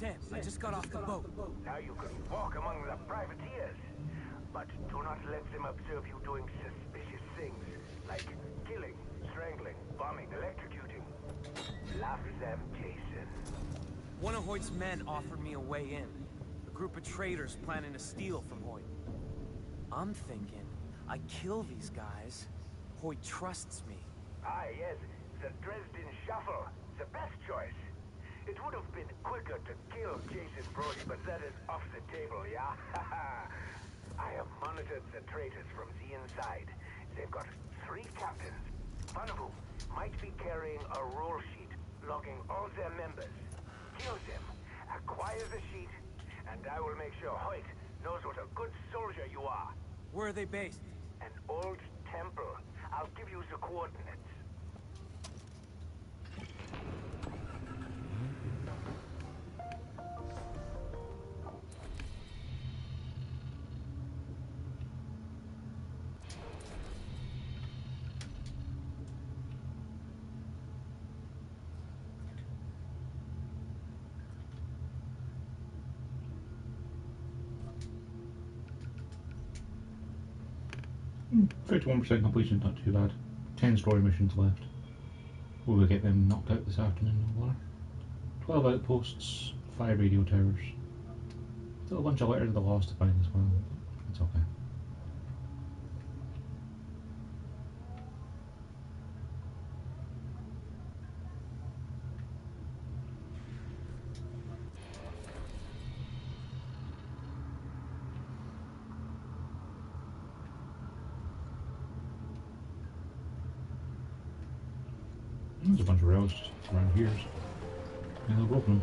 Sam, I just got off the boat. Now you can walk among the privateers. But do not let them observe you doing suspicious things, like killing, strangling, bombing, electrocuting. Bluff them, Jason. One of Hoyt's men offered me a way in. A group of traders planning to steal from Hoyt. I'm thinking, I kill these guys. Hoyt trusts me. Ah, yes, the Dresden Shuffle. The best choice. It would have been quicker to kill Jason Brody, but that is off the table, yeah? I have monitored the traitors from the inside. They've got 3 captains, one of whom might be carrying a rule sheet logging all their members. Kill them, acquire the sheet, and I will make sure Hoyt knows what a good soldier you are. Where are they based? An old temple. I'll give you the coordinates. Hmm, 51% completion, not too bad. 10 story missions left. We will get them knocked out this afternoon, no bother. 12 outposts, 5 radio towers. Still a bunch of letters of the lost to find as well. It's okay. There's a bunch of rails just around here. And they'll open them.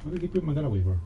Why did he put my gun away for?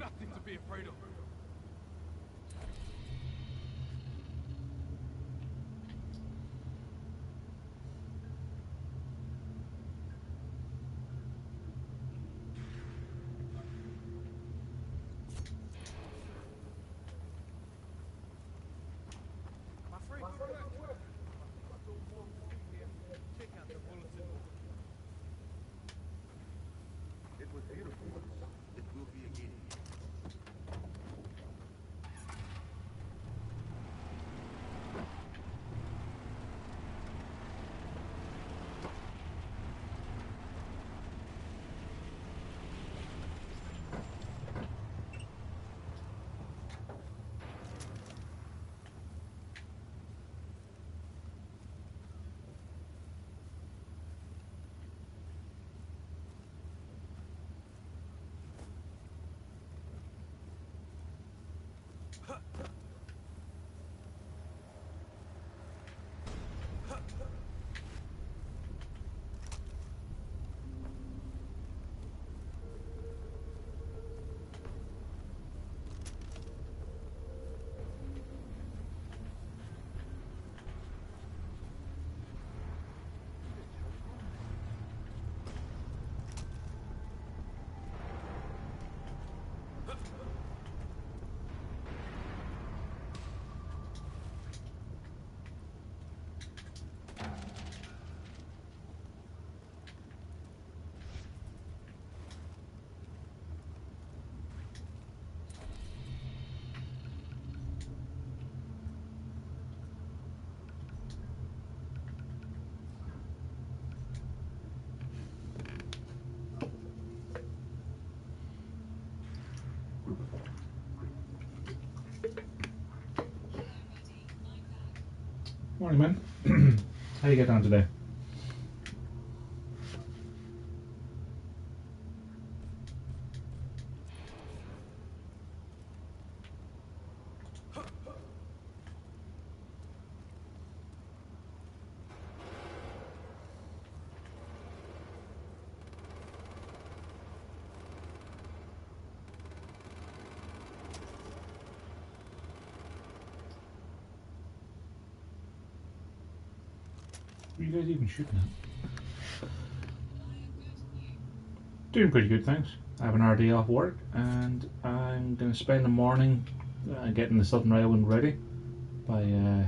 Nothing to be afraid of. It was beautiful. It will be again. Morning, man. How you get on today? What are you guys even shooting at? Doing pretty good, thanks. I have an hour day off work, and I'm going to spend the morning getting the Southern Railway ready by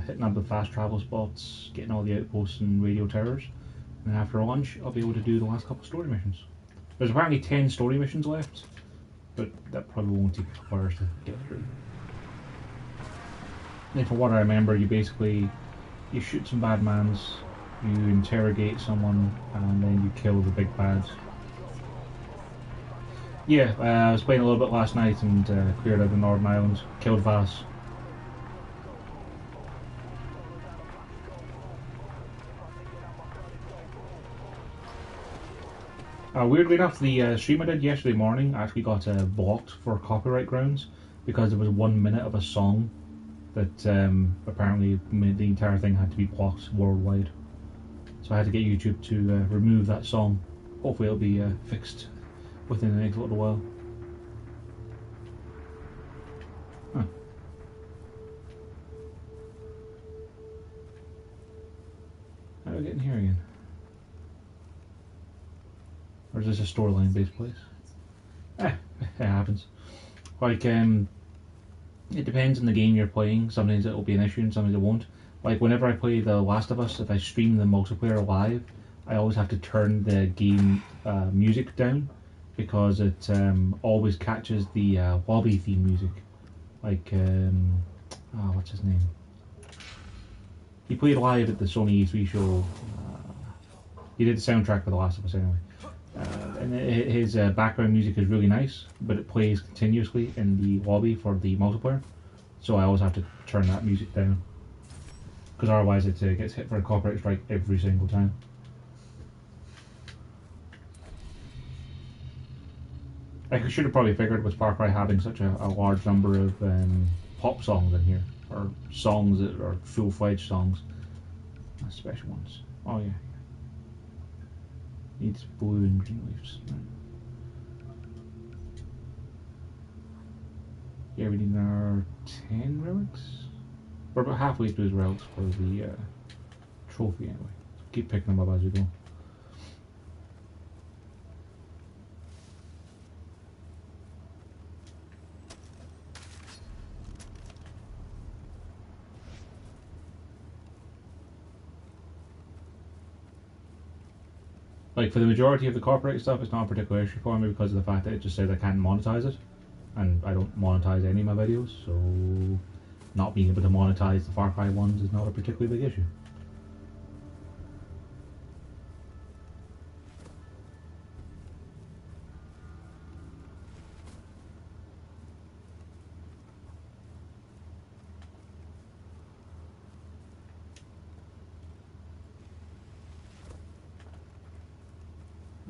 hitting up the fast travel spots, getting all the outposts and radio towers, and after lunch I'll be able to do the last couple story missions. There's apparently 10 story missions left, but that probably won't take hours to get through. And from what I remember, you shoot some bad mans, you interrogate someone, and then you kill the big bads. Yeah, I was playing a little bit last night and cleared out the Northern Islands, killed Vass. Weirdly enough, the stream I did yesterday morning actually got blocked for copyright grounds because there was 1 minute of a song that apparently made the entire thing had to be blocked worldwide. So I had to get YouTube to remove that song. Hopefully it'll be fixed within the next little while. Huh. How do I get in here again? Or is this a storyline based place? It happens. Like, it depends on the game you're playing. Sometimes it'll be an issue and sometimes it won't. Like, whenever I play The Last of Us, if I stream the multiplayer live, I always have to turn the game music down because it always catches the lobby theme music. Like, what's his name? He played live at the Sony E3 show. He did the soundtrack for The Last of Us anyway. And his background music is really nice, but it plays continuously in the lobby for the multiplayer. So I always have to turn that music down. Because otherwise it gets hit for a copyright strike every single time. I should have probably figured with Far Cry having such a large number of pop songs in here, or songs that are full-fledged songs, not special ones. Oh yeah, needs blue and green leaves. Yeah, we need our 10 relics. We're about halfway through the relics for the trophy anyway. So keep picking them up as we go. Like for the majority of the corporate stuff, it's not a particular issue for me because of the fact that it just says I can't monetize it, and I don't monetize any of my videos, so not being able to monetize the Far Cry ones is not a particularly big issue.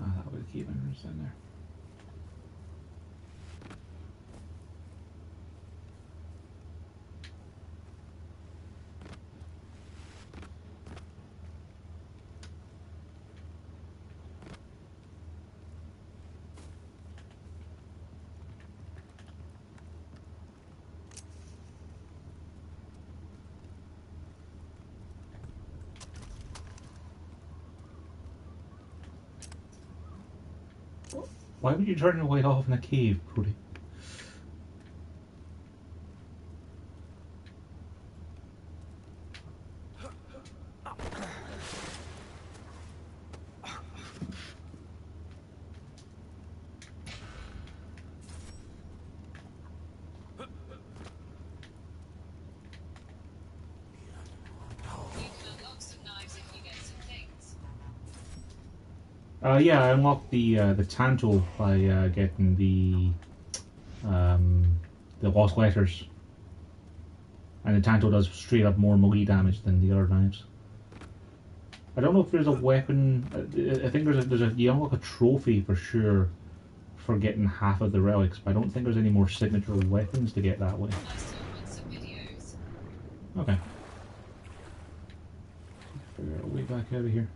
Ah, that would keep entrance in there. Why would you turn your light off in a cave, Brody? Yeah, I unlocked the Tanto by getting the Lost Letters, and the Tanto does straight up more melee damage than the other knives. I don't know if there's a weapon. I think you unlock a trophy for sure for getting half of the relics, but I don't think there's any more signature weapons to get that way. Okay. Figure out a way back out of here.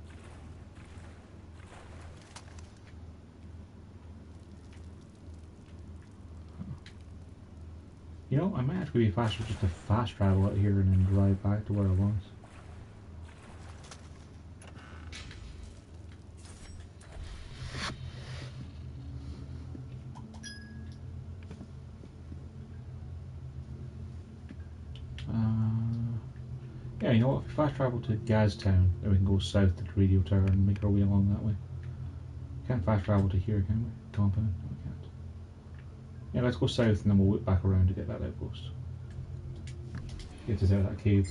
You know, I might actually be faster just to fast travel out here and then drive back to where I was. Yeah, you know what, if we fast travel to Gaztown, then we can go south to the radio tower and make our way along that way. Can't fast travel to here, can we? Compound? No, we can't. Yeah, let's go south and then we'll whip back around to get that outpost. Get us out of that cave.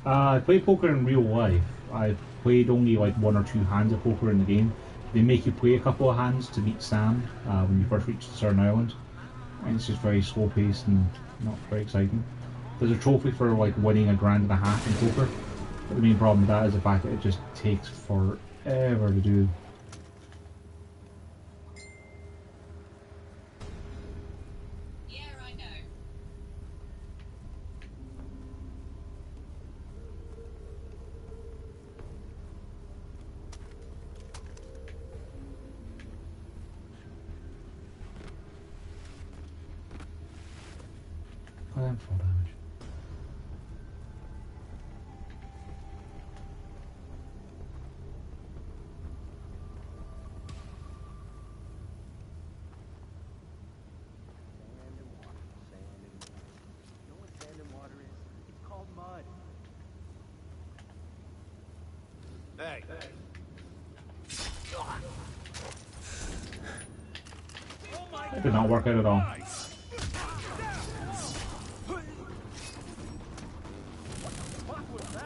I play poker in real life. I've played only like one or two hands of poker in the game. They make you play a couple of hands to beat Sam when you first reach a certain island. And it's just very slow paced and not very exciting. There's a trophy for like winning $1.5 grand in poker. But the main problem with that is the fact that it just takes forever to do. Oh, I'm full damage. Hey. Did not work out at all. What was that?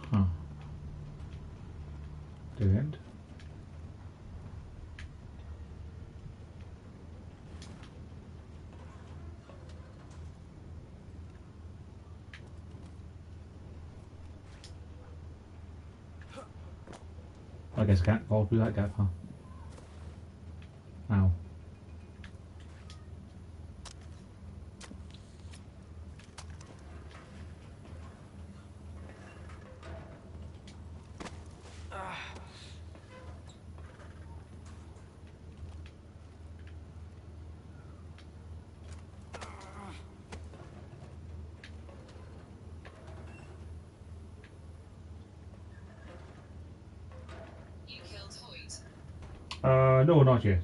Huh. Dead end. I guess I can't fall through that gap, huh? Ow. You killed Hoyt. No, not yet.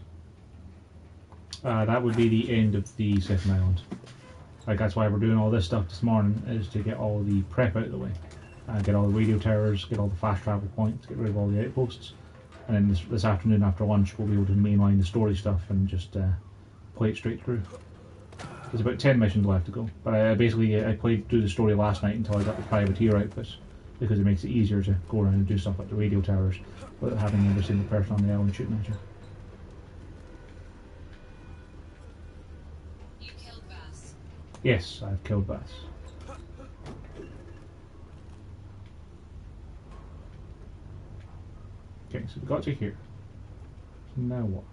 That would be the end of the second island. Like, that's why we're doing all this stuff this morning, is to get all the prep out of the way. Get all the radio towers, get all the fast travel points, get rid of all the outposts. And then this afternoon after lunch we'll be able to mainline the story stuff and just play it straight through. There's about 10 missions left to go. But I played through the story last night until I got the privateer outfit, because it makes it easier to go around and do stuff like the radio towers without having every single person on the island shooting at you. You killed Vass. Yes, I've killed Bass. Okay, so we got to here. So now what?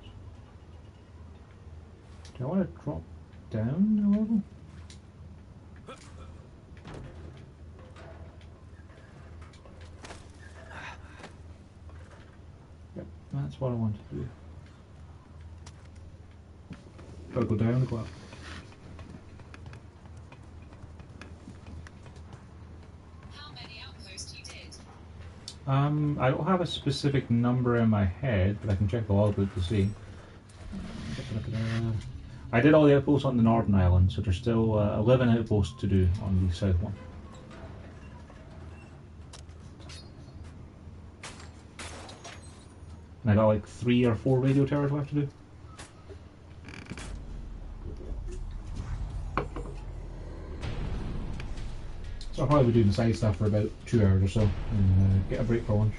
Do I want to drop down a level? Yep, that's what I want to do. Gotta go down or go up? How many outposts you did? I don't have a specific number in my head, but I can check the logbook to see. I did all the outposts on the northern island, so there's still 11 outposts to do on the south one. And I got like 3 or 4 radio towers left to do. So I'll probably be doing the side stuff for about 2 hours or so, and get a break for lunch.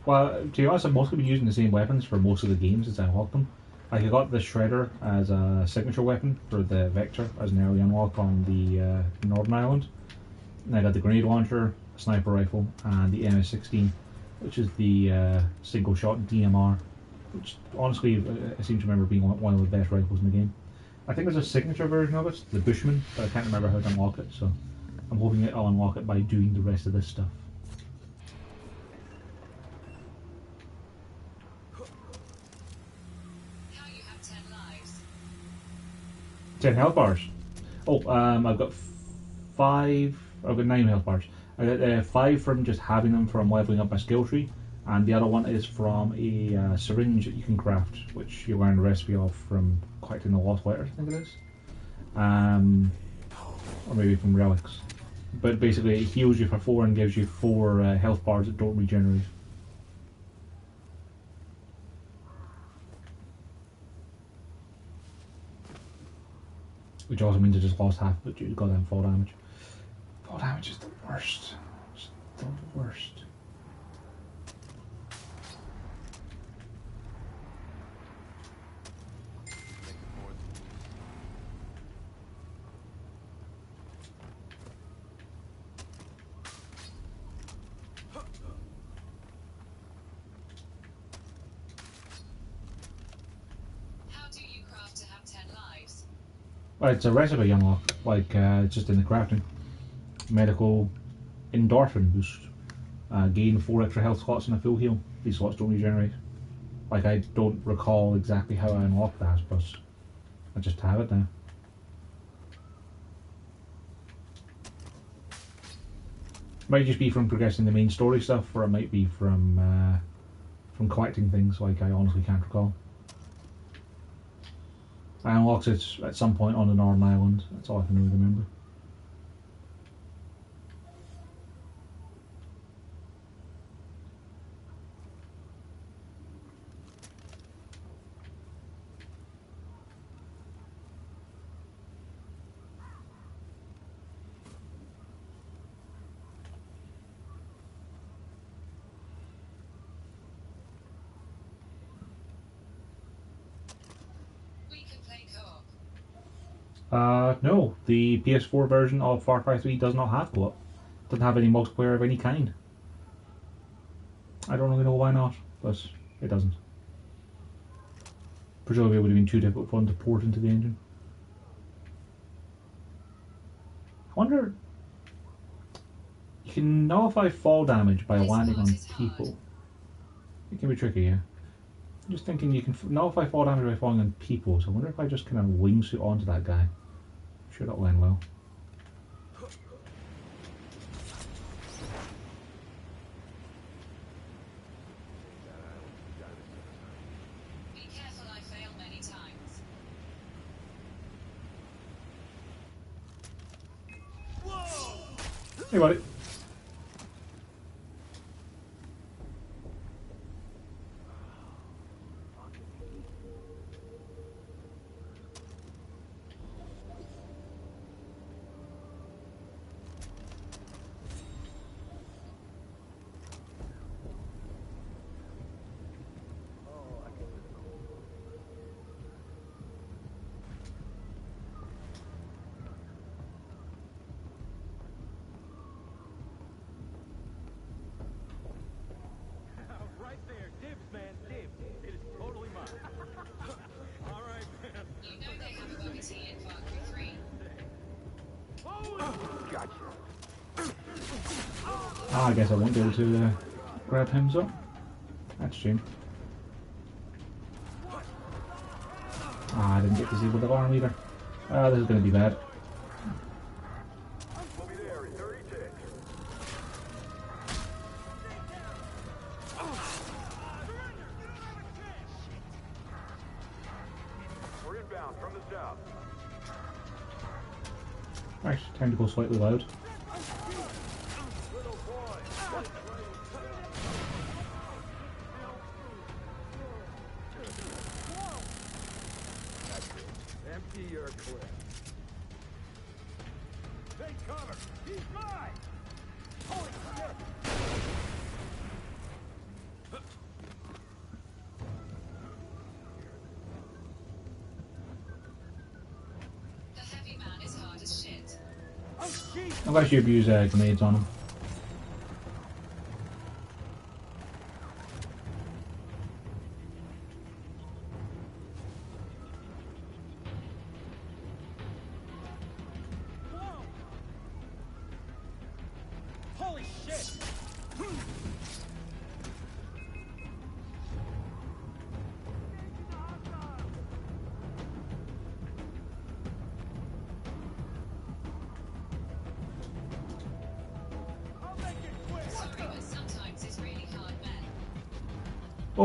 Well, to be honest, I've mostly been using the same weapons for most of the games since I unlocked them. Like, I got the Shredder as a signature weapon for the Vector as an early unlock on the Northern Island. And I got the grenade launcher, sniper rifle, and the MS-16, which is the single shot DMR, which honestly I seem to remember being one of the best rifles in the game. I think there's a signature version of it, the Bushman, but I can't remember how to unlock it, so I'm hoping I'll unlock it by doing the rest of this stuff. How you have 10 lives. 10 health bars. Oh, I've got 5. I've got 9 health bars. I got 5 from just having them from leveling up my skill tree, and the other one is from a syringe that you can craft, which you learn the recipe of from collecting the lost letters, I think it is. Or maybe from relics. But basically, it heals you for 4 and gives you 4 health bars that don't regenerate. Which also means I just lost half of it due to goddamn fall damage. Fall damage is the worst. It's the worst. How do you craft to have 10 lives? Well, it's a recipe unlock, like it's just in the crafting. Medical endorphin boost. Gain 4 extra health slots and a full heal. These slots don't regenerate. Like, I don't recall exactly how I unlocked that, but I just have it now. Might just be from progressing the main story stuff, or it might be from collecting things. Like, I honestly can't recall. I unlocked it at some point on the Northern Island. That's all I can really remember. We can play co-op. No, the PS4 version of Far Cry 3 does not have co-op. Doesn't have any multiplayer of any kind. I don't really know why not, but it doesn't. Presumably it would have been too difficult for them to port into the engine. I wonder... You can nullify fall damage by This landing part on is hard. people. It can be tricky, yeah. I'm just thinking you can nullify fall damage by falling on people, so I wonder if I just kind of wingsuit onto that guy. I'm sure that'll land well. Be careful, I fail many times. Hey buddy. Right there, dibs, man, dibs. It is totally mine. All right, man. You know they have a buggy tea in Far Cry 3. Gotcha. Ah, I guess I won't be able to grab him, so that's a shame. Ah, I didn't get disabled the alarm either. This is going to be bad. We'll be there in 30 ticks. We're inbound from the south. Right, time to go slightly loud. Little boy. Empty your clip. Take cover. He's mine. Holy shit. The heavy man is hard as shit. Oh, jeez. Unless you abuse grenades on him. Whoa. Holy shit.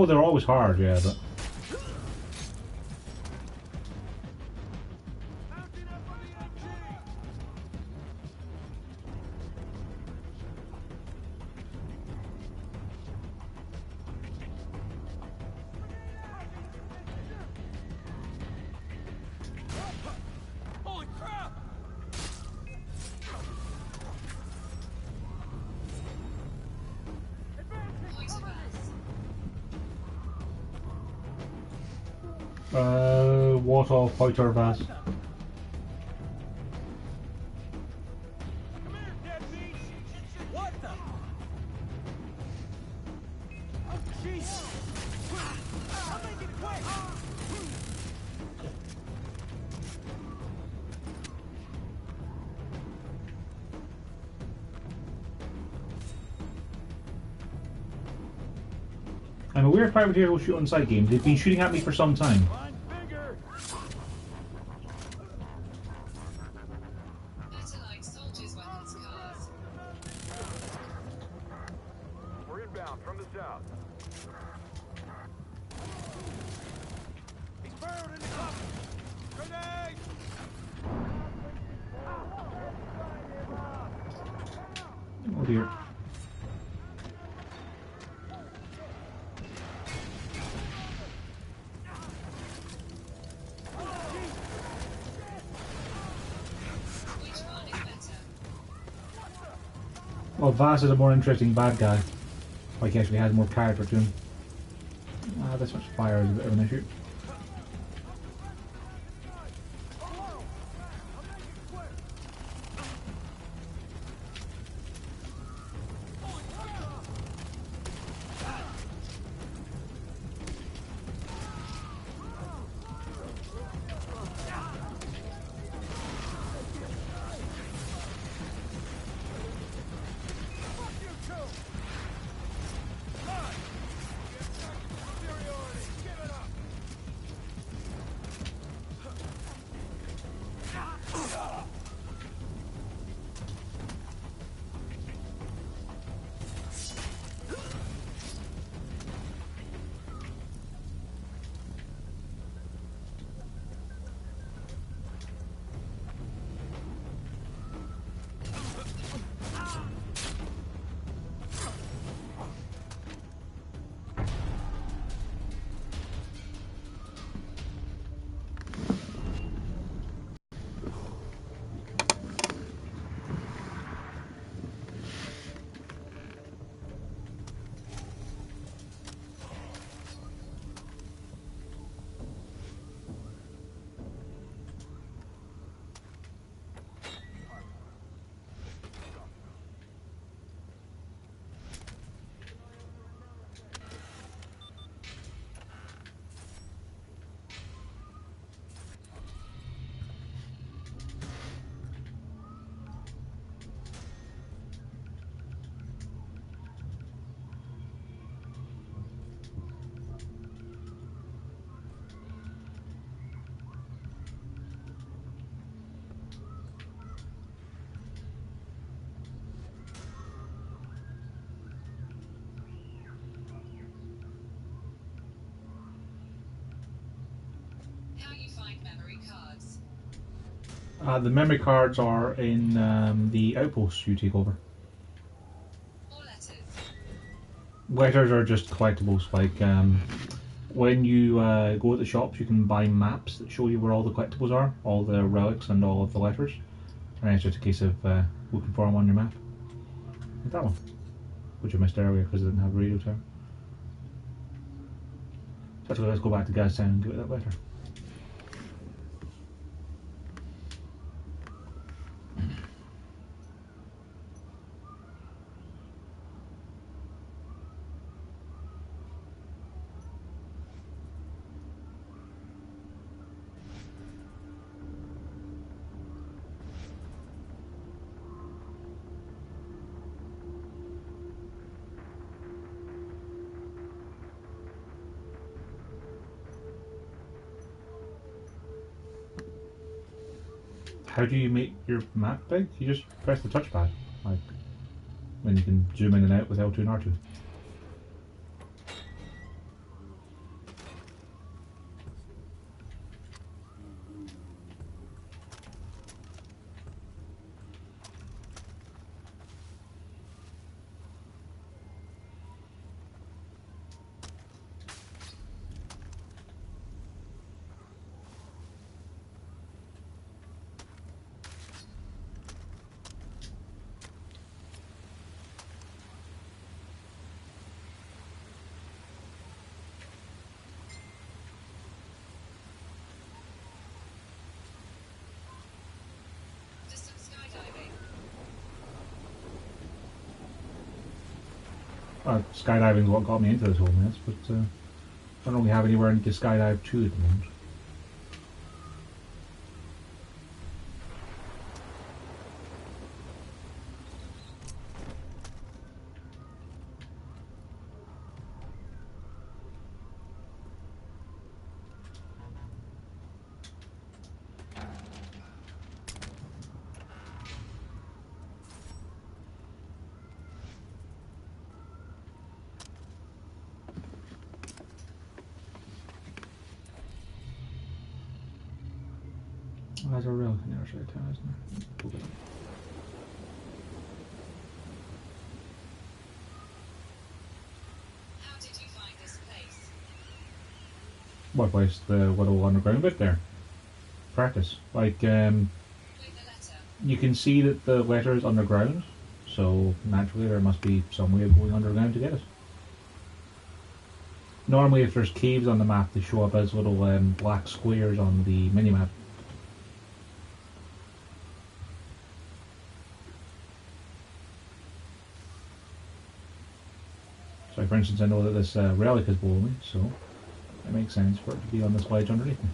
Oh, they're always hard, yeah, but... Holy crap! Point of earth. Warthog, Poiter, Vaz. Come here, deadbeat! What the? Oh, jeez! I'll make it quick! I'm aware of privateer who shoot on side game. They've been shooting at me for some time. Line bigger! Better like soldiers' weapons cars. We're inbound from the south. He's burrowed in the cover! Grenade! Oh dear. Which one is better? Well, Vaz is a more interesting bad guy. Like he actually has more character to him. This much fire is a bit of an issue. How you find memory cards. The memory cards are in the outposts you take over. Or letters. Letters are just collectibles. Like when you go to the shops, you can buy maps that show you where all the collectibles are, all the relics and all of the letters. And it's just a case of looking for them on your map. Like that one, which I missed earlier because it didn't have a radio tower. So let's go back to Gastown and get that letter. How do you make your map big? You just press the touchpad, like, and you can zoom in and out with L2 and R2. Skydiving is what got me into this whole mess, but I don't really have anywhere I need to skydive to at the moment. Oh, there's a relic in there, isn't there? Okay. How did you find this place? What place? The little underground bit there. Practice. Like, With the letter. you can see that the letter is underground, so naturally there must be some way of going underground to get it. Normally if there's caves on the map, they show up as little black squares on the minimap. So for instance, I know that this relic is below me, so it makes sense for it to be on this ledge underneath me.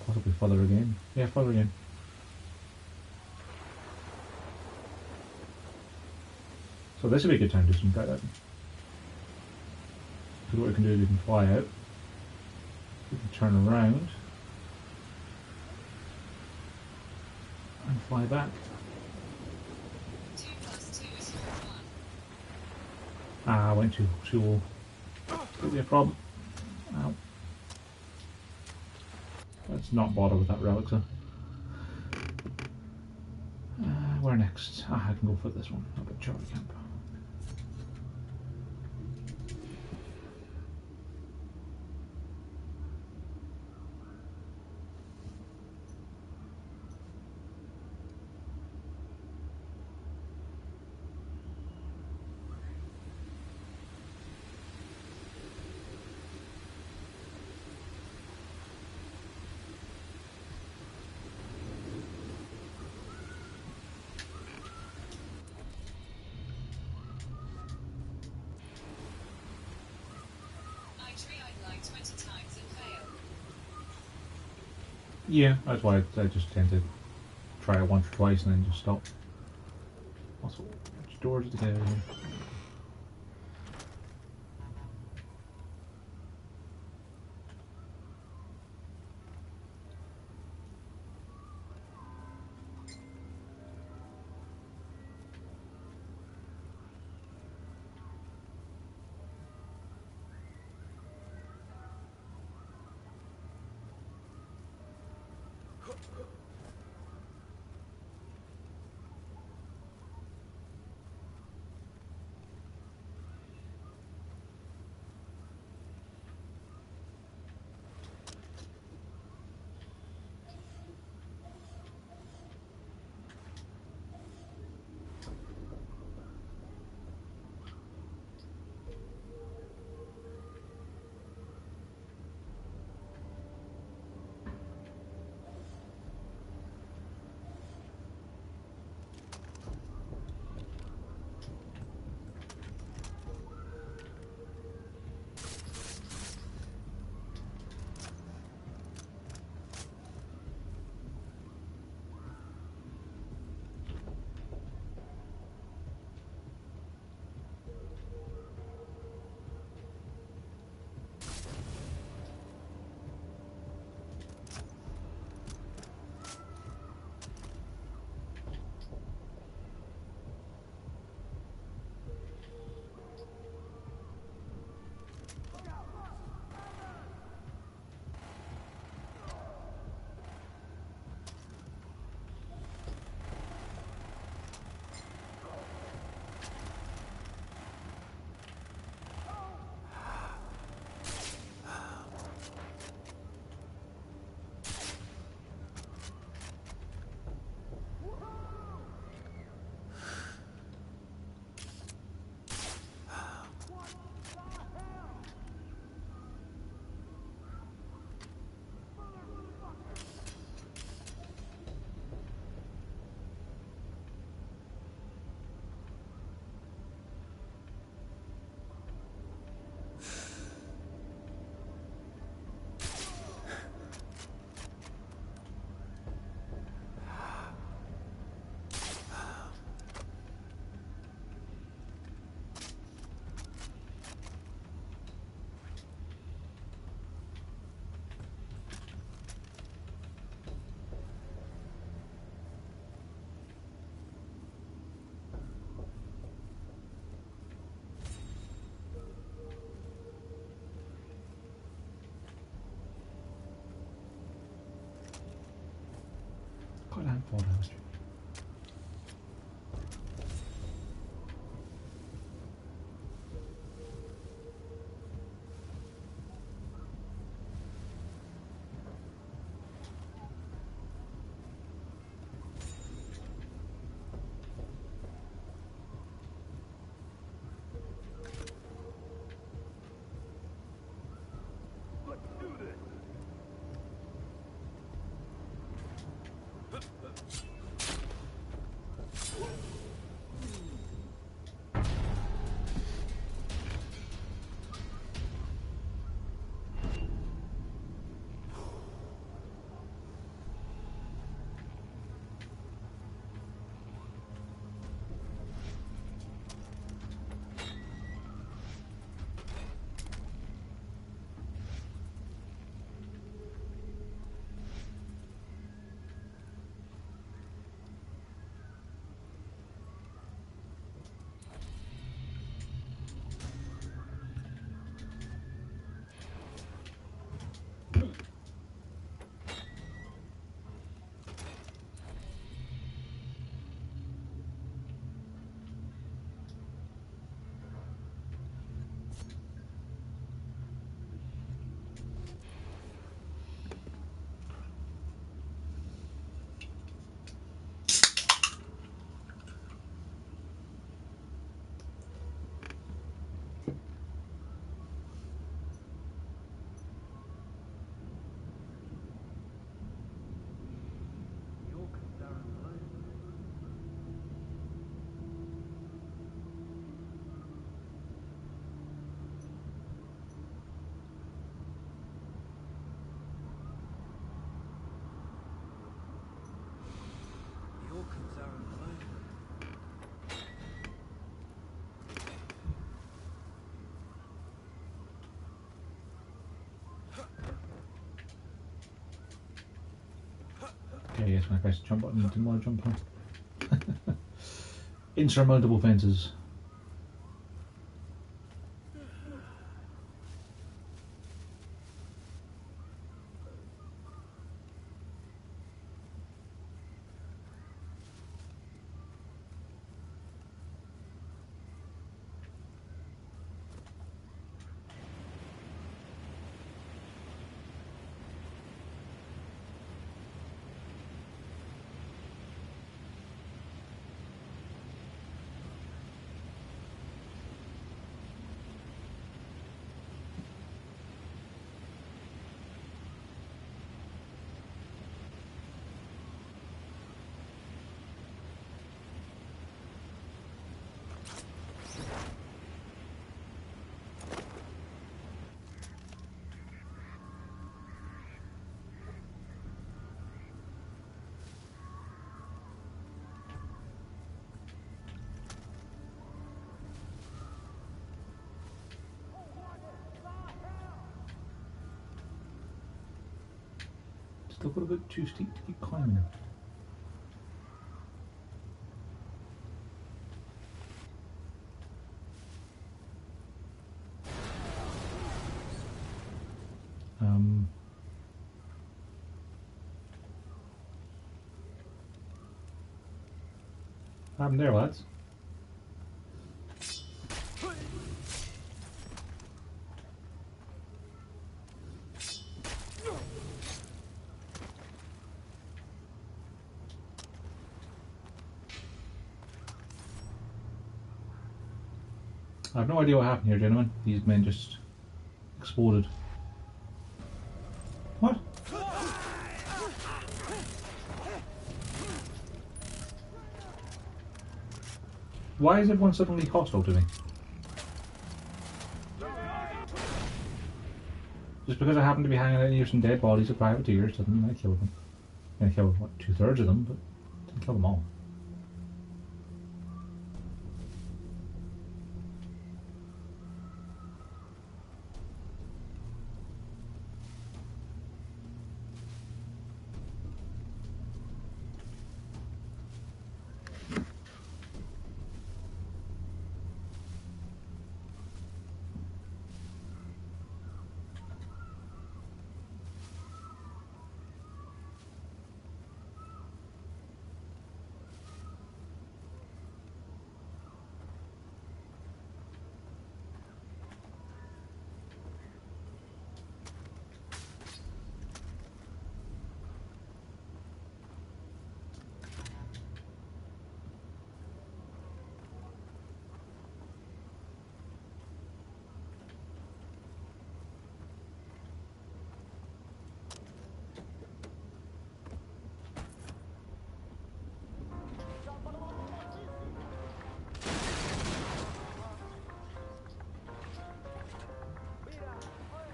Possibly further again. Yeah, further again. So this would be a good time to do some skydiving. Because what we can do is we can fly out, we can turn around, and fly back. 2 + 2 is 1. Ah, I went too low. Could be a problem. Ow. Let's not bother with that relic, so. Where next? Ah, I can go for this one. Up at Charlie Camp. I tried like 20 times and failed. Yeah, that's why I just tend to try it once or twice and then just stop. Also, which doors to get out of here? fall damage. Let's do this. Okay, yes, when I pressed the jump button, it didn't want to jump on. Insurmountable fences. Still got a bit too steep to keep climbing it. What happened there, lads? I have no idea what happened here, gentlemen. These men just exploded. What? Why is everyone suddenly hostile to me? Just because I happen to be hanging out near some dead bodies of privateers doesn't mean I killed them. I killed, what, 2/3 of them, but didn't kill them all.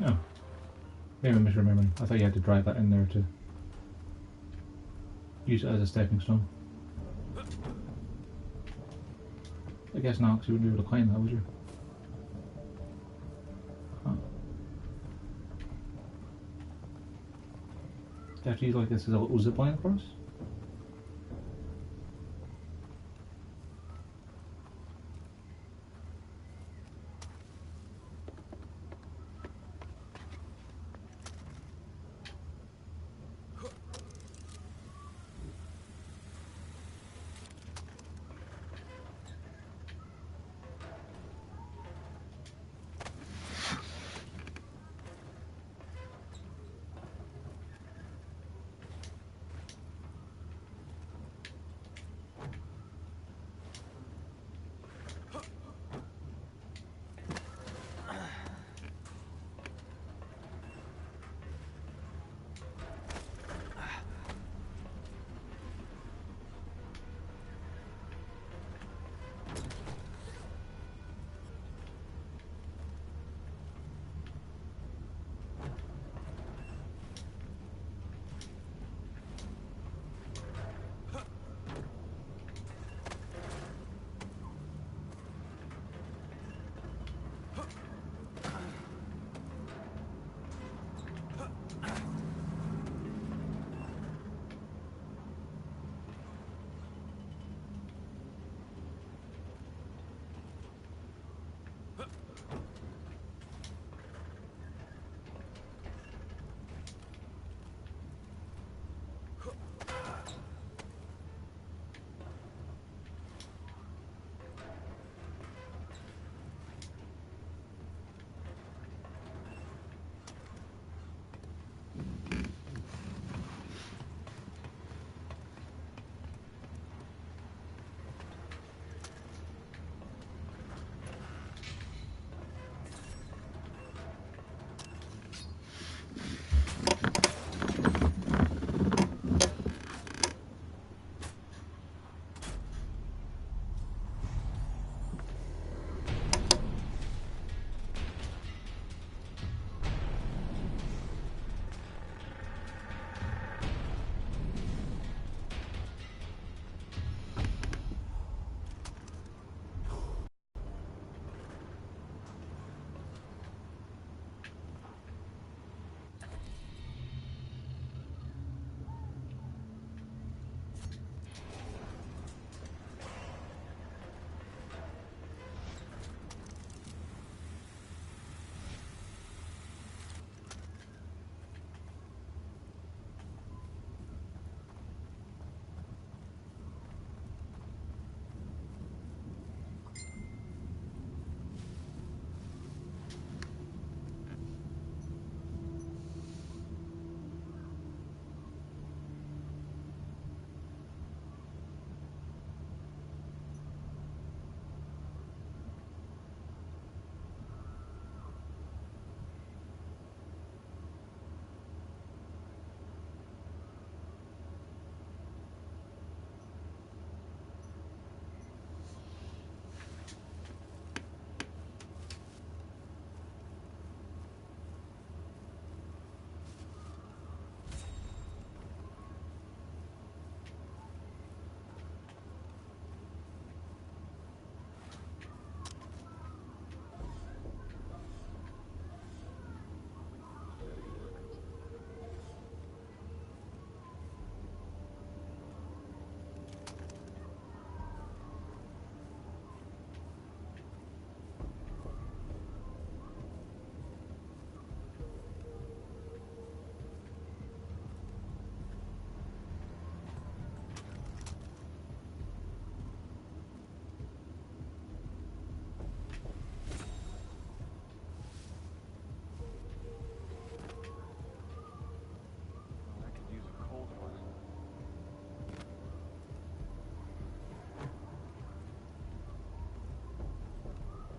Oh. Maybe I'm misremembering. I thought you had to drive that in there to use it as a stepping stone. I guess not, because you wouldn't be able to climb that, would you? Huh. Do you have to use like this as a little zip line across?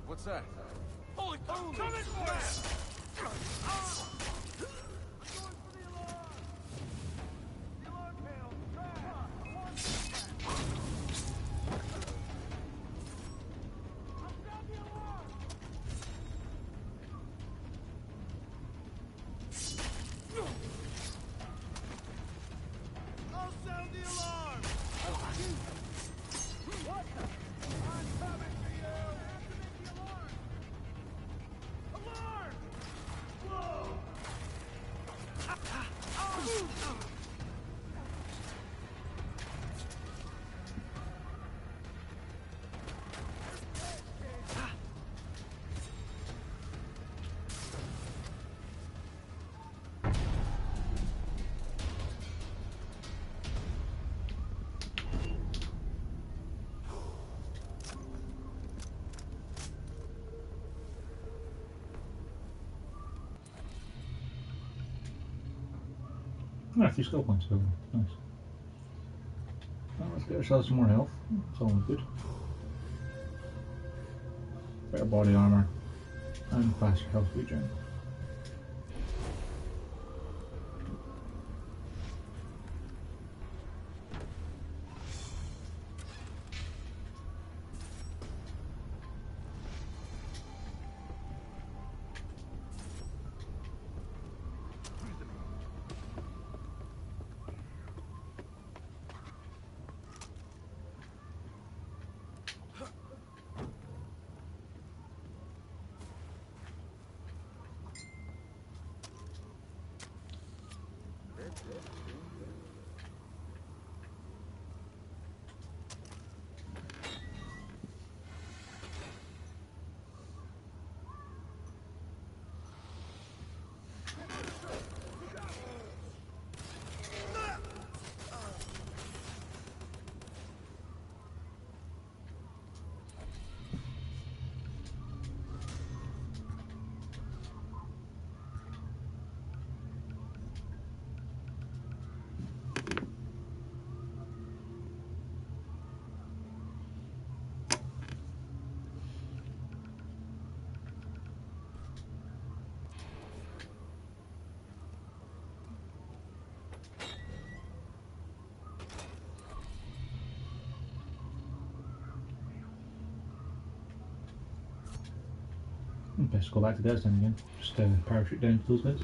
What's that? Holy coming for you! Ah, a few skill points available. Nice. Well, let's get ourselves some more health. That's always good. Better body armor and faster health regen. Best go back to guys then again. Just parachute down to those guys.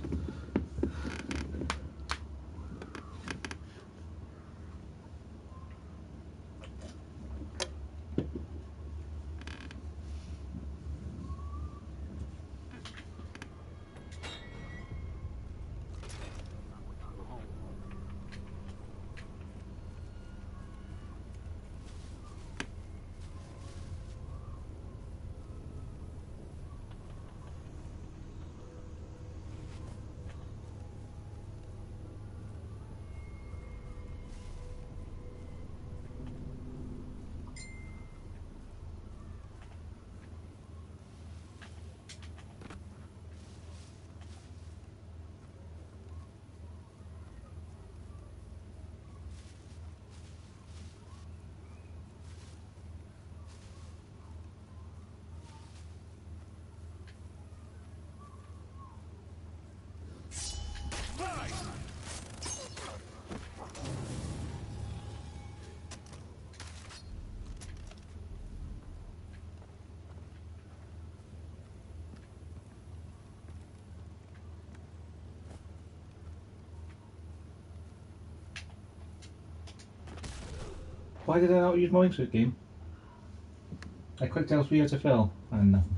Why did I not use my wingsuit game? I clicked L3 as I fell and nothing.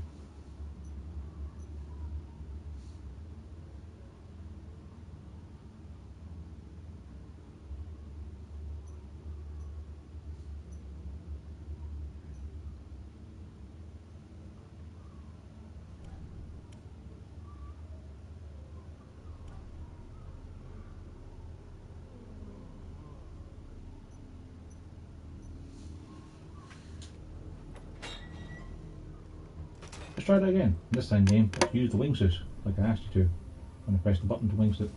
Let's try that again. This time game, use the wingsuit like I asked you to when I pressed the button to wingsuit.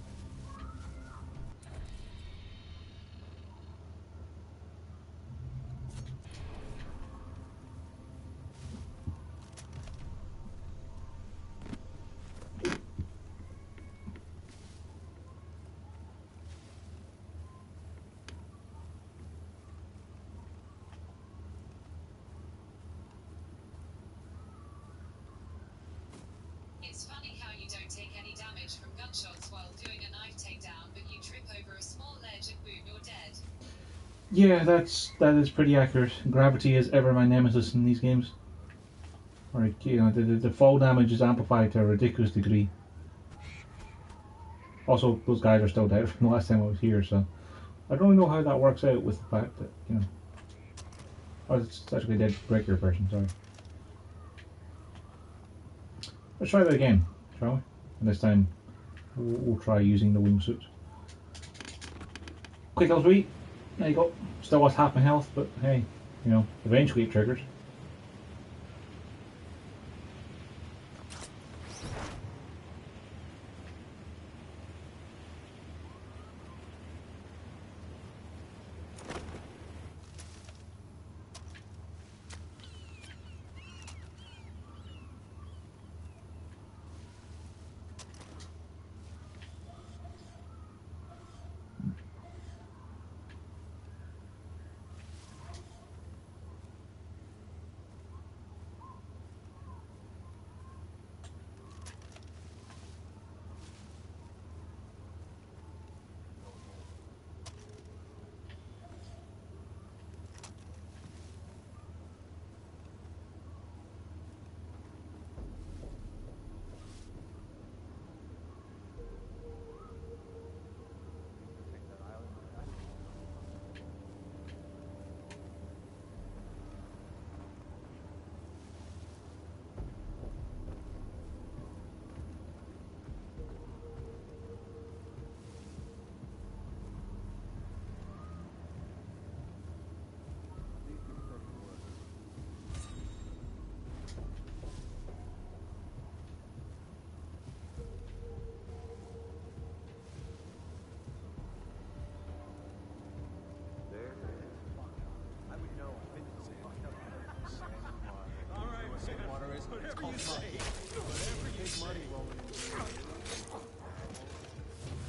It's funny how you don't take any damage from gunshots while doing a knife takedown, but you trip over a small ledge and boom, you're dead. Yeah, that is pretty accurate. Gravity is ever my nemesis in these games. Like, you know, the fall damage is amplified to a ridiculous degree. Also, those guys are still dead from the last time I was here, so I don't really know how that works out with the fact that, you know. Oh, it's actually a dead breaker person, sorry. Let's try that again, shall we? And this time we'll try using the wingsuit. Quick L3. There you go. Still lost half my health, but hey, you know, eventually it triggers.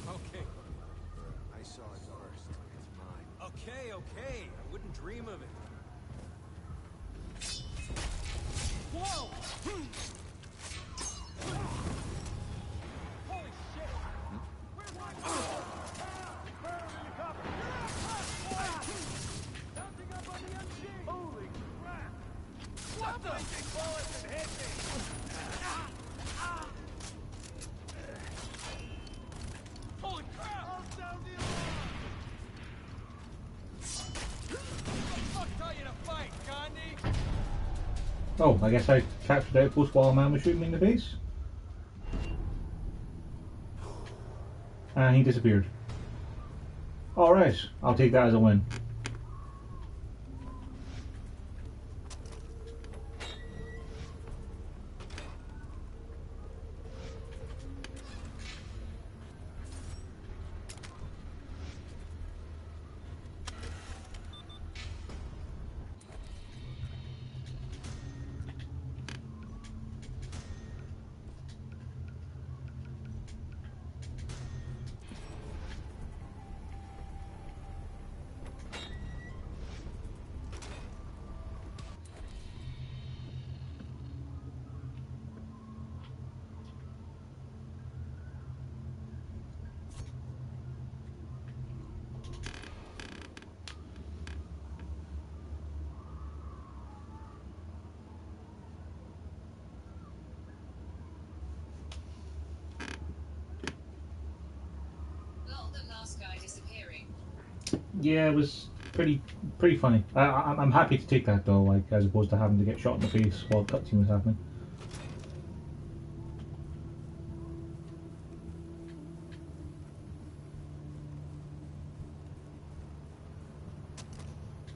Okay. I saw it first. It's mine. Okay, okay. I wouldn't dream of it. Whoa! Holy shit! Where's my bouncing up on the MG! Holy crap! What the? Bullets and hit me! Holy crap! I'll sound the alarm! What the fuck taught you to fight, Gandhi? Oh, I guess I captured Outpost while a man was shooting me in the face. And he disappeared. Alright, I'll take that as a win. Lol, the last guy disappearing. Yeah, it was pretty funny. I'm happy to take that though, like as opposed to having to get shot in the face while the cutscene was happening.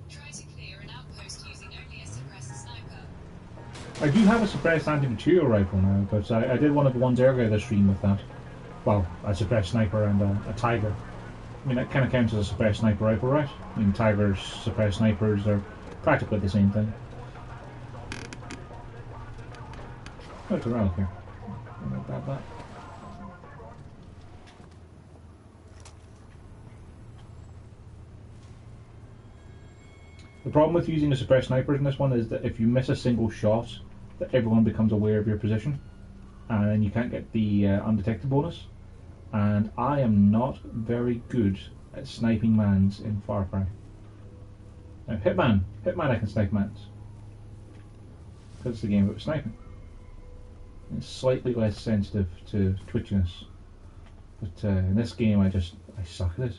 Try to clear an outpost using only a suppressed sniper. I do have a suppressed anti-material rifle now, but I did one of the ones earlier this stream with that. Well, a suppressed sniper and a tiger. I mean, that kind of counts as a suppressed sniper rifle, right? I mean, tigers, suppressed snipers are practically the same thing. Oh, it's a relic here. I'm gonna grab that. The problem with using the suppressed snipers in this one is that if you miss a single shot, that everyone becomes aware of your position, and then you can't get the undetected bonus. And I am not very good at sniping mans in Far Cry. Now, Hitman I can snipe mans. Because it's the game about sniping. It's slightly less sensitive to twitchiness. But in this game I suck at it.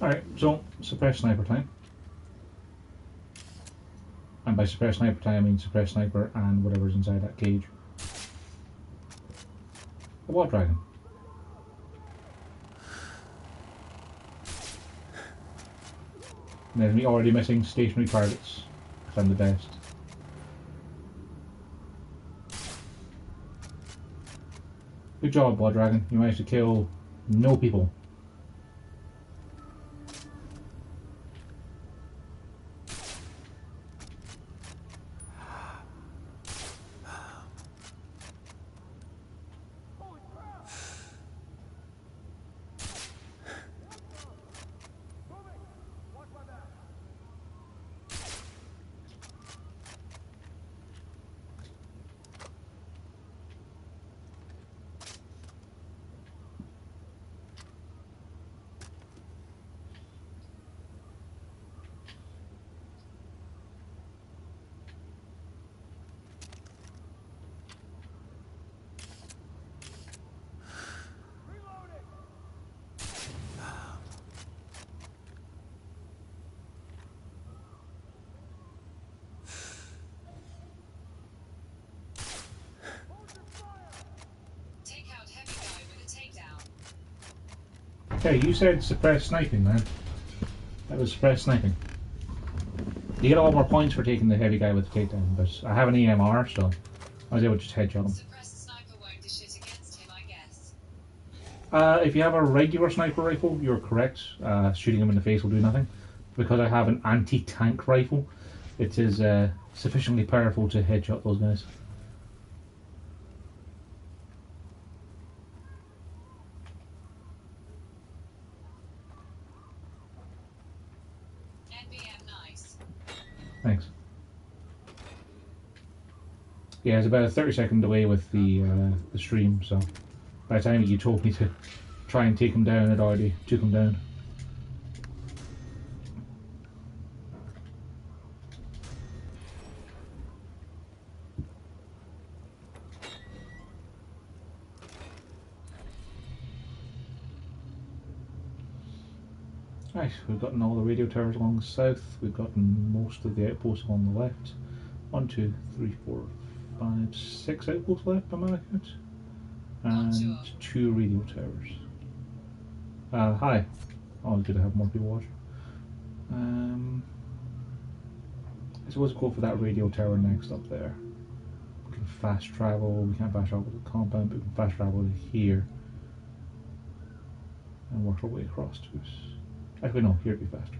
Alright, so suppress sniper time. And by suppress sniper time I mean suppress sniper and whatever's inside that cage. A what dragon? And then we already missing stationary targets, because I'm the best. Good job, Blood Dragon. You managed to kill no people. Take out heavy guy with a takedown. Okay, you said suppress sniping, man. That was suppress sniping. You get a lot more points for taking the heavy guy with the takedown, but I have an EMR, so I was able to just headshot him. Suppressed sniper won't do shit against him, I guess. If you have a regular sniper rifle, you're correct. Shooting him in the face will do nothing. Because I have an anti-tank rifle, it is sufficiently powerful to headshot those guys. NBM nice. Thanks. Yeah, it's about a 30-second delay with the stream, so by the time you told me to try and take him down, it already took him down. Right, we've gotten all the radio towers along the south, we've gotten most of the outposts on the left. 1, 2, 3, 4, 5, 6 outposts left by my account. And 2 radio towers. Hi. Always good to have more people watch. I suppose we'll go for that radio tower next up there. We can fast travel, we can't fast travel to the compound, but we can fast travel to here. And work our way across to it. Actually no, here would be faster.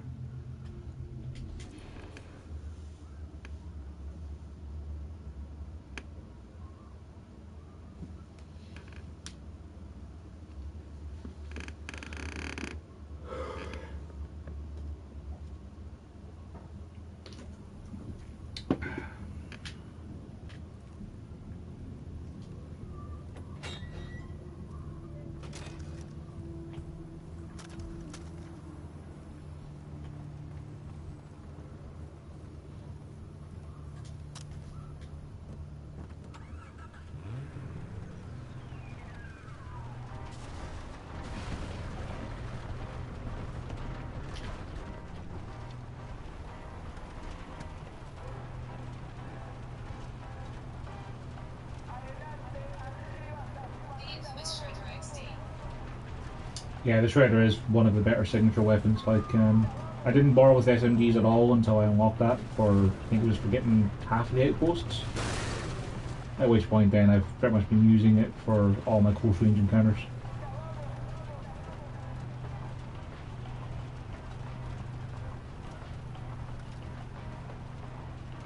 Yeah, the Shredder is one of the better signature weapons. Like, I didn't borrow with SMGs at all until I unlocked that for, I think it was for getting half of the outposts. At which point then I've pretty much been using it for all my close range encounters.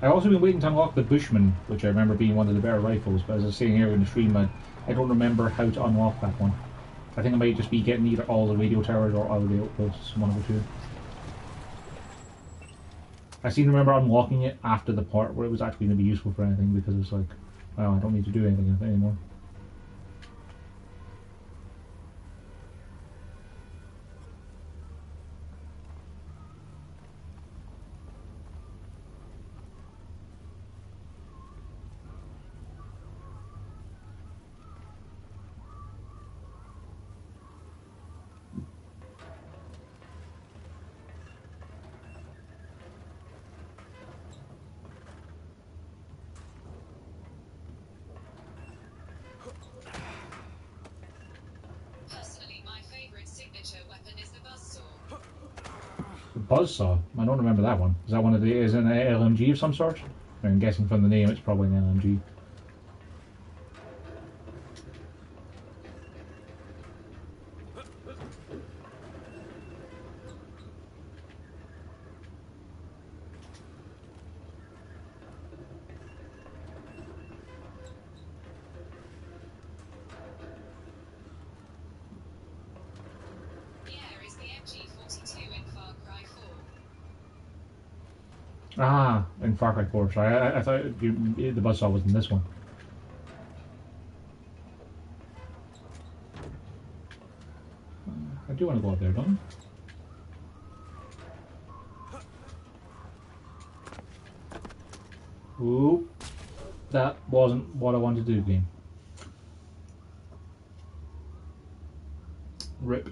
I've also been waiting to unlock the Bushman, which I remember being one of the better rifles, but as I was saying here in the stream, I don't remember how to unlock that one. I think I might just be getting either all the radio towers or all the outposts, one of the two. I seem to remember unlocking it after the part where it was actually going to be useful for anything, because it's like, well, I don't need to do anything anymore. buzzsaw. I don't remember that one. Is that one of the? Is it an LMG of some sort? I'm guessing from the name, it's probably an LMG. Here is the MG42 in Far Cry 4. Ah, in Far Cry 4. Sorry, I thought the buzzsaw was in this one. I do want to go up there, don't I? Ooh, that wasn't what I wanted to do, game. Rip.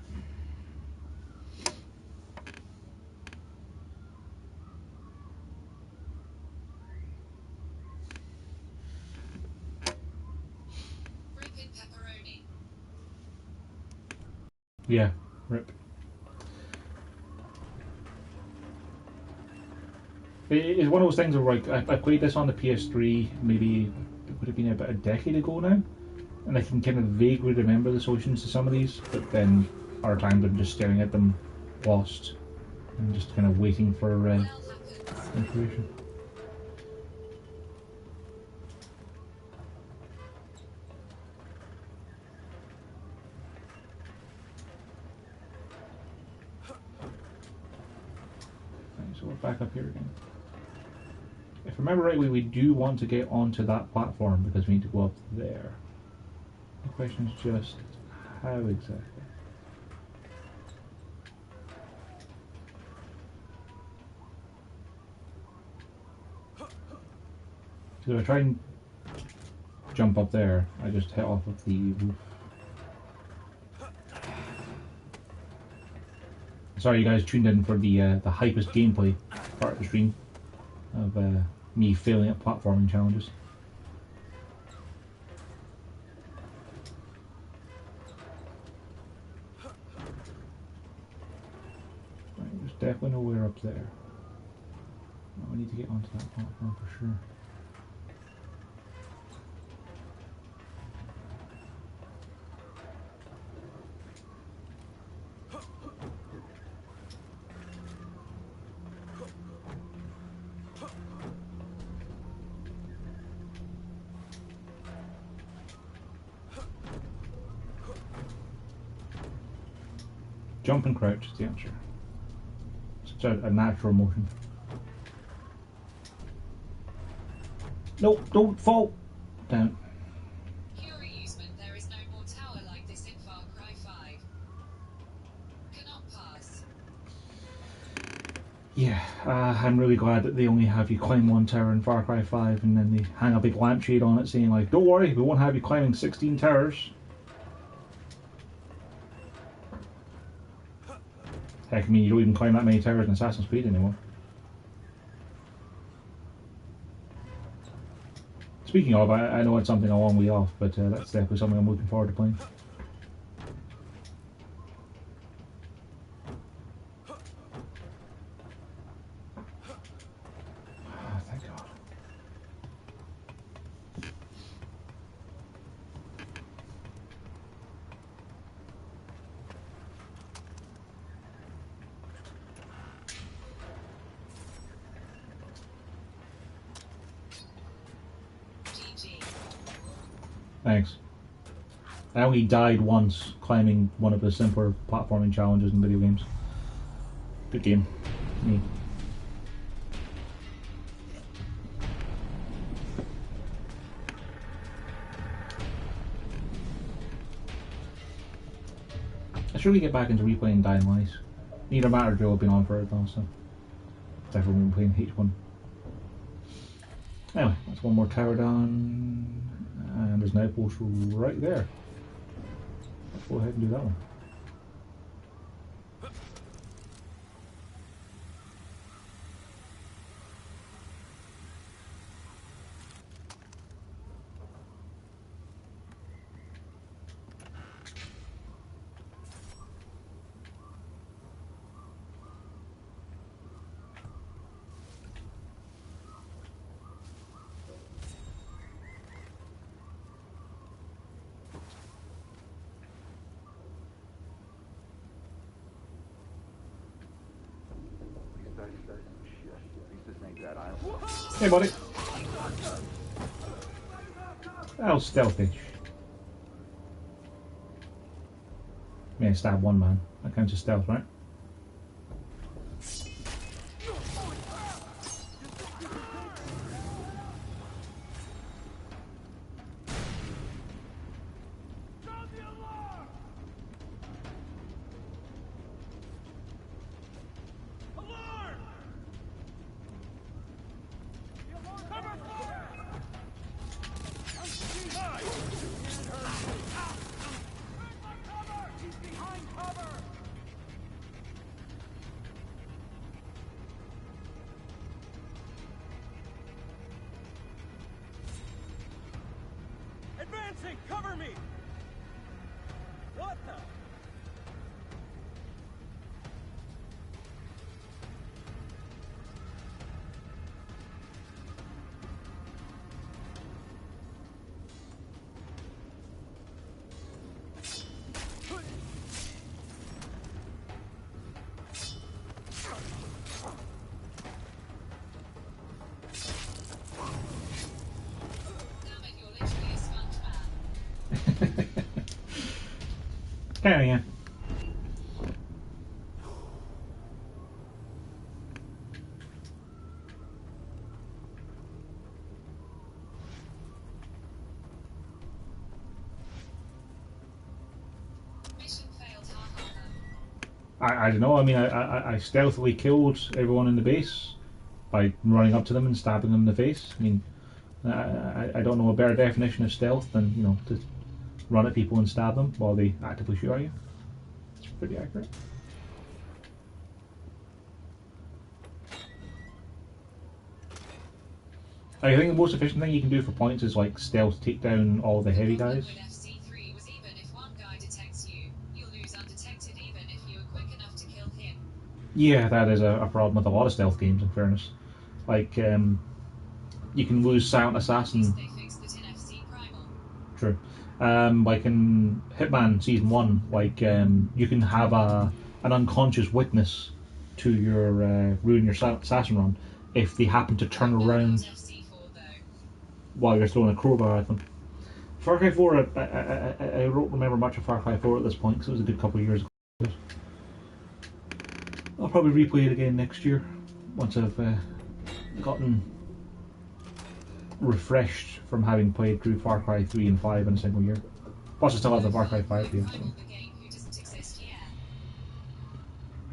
Ripping pepperoni. Yeah, rip. It's one of those things where like I played this on the PS3 maybe it would have been about a decade ago now, and I can kind of vaguely remember the solutions to some of these, but then other times I'm just staring at them lost and just kind of waiting for Well happens. information. Right, so we're back up here again. If I remember rightly, we do want to get onto that platform because we need to go up there. The question is just how exactly. So if I try and jump up there, I just hit off of the roof. Sorry, you guys tuned in for the hypest gameplay part of the stream of me failing at platforming challenges. Right, there's definitely nowhere up there. Oh, I need to get onto that platform for sure. Jump and crouch is the answer. It's a natural motion. Nope, don't fall down. Pure amusement, there is no more tower like this in Far Cry 5. Cannot pass. Yeah, I'm really glad that they only have you climb one tower in Far Cry 5 and then they hang a big lampshade on it saying like, don't worry, we won't have you climbing 16 towers. Heck, I mean, you don't even climb that many towers in Assassin's Creed anymore. Speaking of, I know it's something a long way off, but that's definitely something I'm looking forward to playing. Oh, thank God. GG. Thanks. I only died once climbing one of the simpler platforming challenges in video games. Good game. Me. I should really get back into replaying Dying Light. Neither Matt or Joe have been on for it though, so definitely won't be playing H1. Anyway, that's one more tower down, and there's an outpost right there. Let's go ahead and do that one. think that I... Hey, buddy. Oh, stealthy. Yeah, stab one man. That counts as stealth, right? Sound the alarm! Alarm! The alarm! Cover fire! Behind! Break my cover! He's behind cover! Advancing! Cover me! What the? Damn it, you're literally a sponge man. Carry on. Mission failed, ha ha ha. I don't know. I mean, I stealthily killed everyone in the base by running up to them and stabbing them in the face. I mean, I don't know a better definition of stealth than, you know, to run at people and stab them while they actively shoot at you. It's pretty accurate. I think the most efficient thing you can do for points is like stealth take down all the heavy guys. With FC3 was even if one guy detects you, you'll lose undetected even if you were quick enough to kill him. Yeah, that is a problem with a lot of stealth games, in fairness. Like, you can lose Silent Assassin. They fixed it in FC Primal. True. Like in Hitman Season 1, like, you can have an unconscious witness to your ruin your Silent Assassin run if they happen to turn around FC4 though. while you're throwing a crowbar at them. Far Cry 4, I don't remember much of Far Cry 4 at this point because it was a good couple of years ago. I'll probably replay it again next year once I've gotten refreshed from having played through Far Cry 3 and 5 in a single year. Plus I still have the Far Cry 5 game. Primal, the game who doesn't exist yet.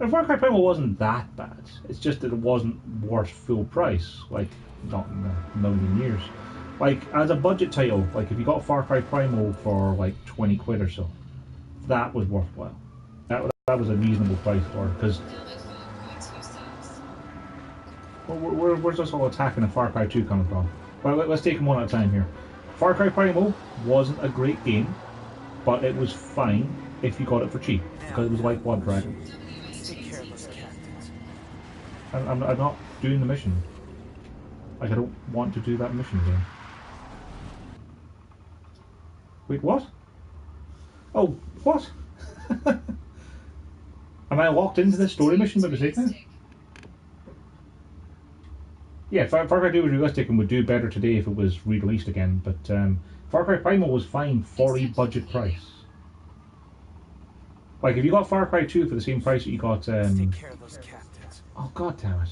And Far Cry Primal wasn't that bad. It's just that it wasn't worth full price, like not in a million years. Like as a budget title, like if you got Far Cry Primal for like 20 quid or so, that was worthwhile. That was a reasonable price for it because Damn it, Far Cry 2 sucks. where's this all attacking and Far Cry 2 coming from? Well, let's take them one at a time here. Far Cry Primal wasn't a great game, but it was fine if you got it for cheap because it was like Blood Dragon. Take care of those captains. I'm not doing the mission. Like I don't want to do that mission again. Wait, what? Oh, what? Am I locked into this story mission by mistake now? Yeah, Far Cry 2 was realistic and would do better today if it was re-released again, but Far Cry Primal was fine for a budget price. Like, if you got Far Cry 2 for the same price that you got... Take care of those captains. Oh, god damn it.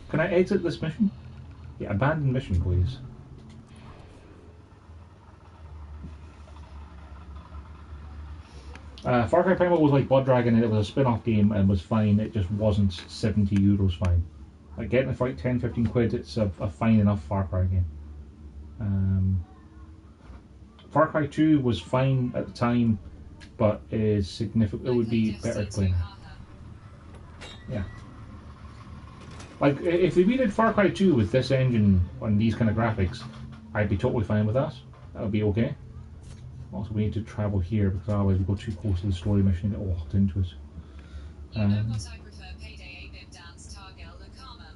Can I exit this mission? Yeah, abandon mission, please. Far Cry Primal was like Blood Dragon and it was a spin-off game and was fine, it just wasn't €70 fine. Like getting it for like 10-15 quid, it's a fine enough Far Cry game. Far Cry 2 was fine at the time, but is significant. It would be better to play now. Yeah. Like if they redid Far Cry 2 with this engine and these kind of graphics, I'd be totally fine with that. That would be okay. Also, we need to travel here because otherwise we go too close to the story mission and get locked into it. You know what I prefer, Payday, ABIB, Dance, Targel, Nakama.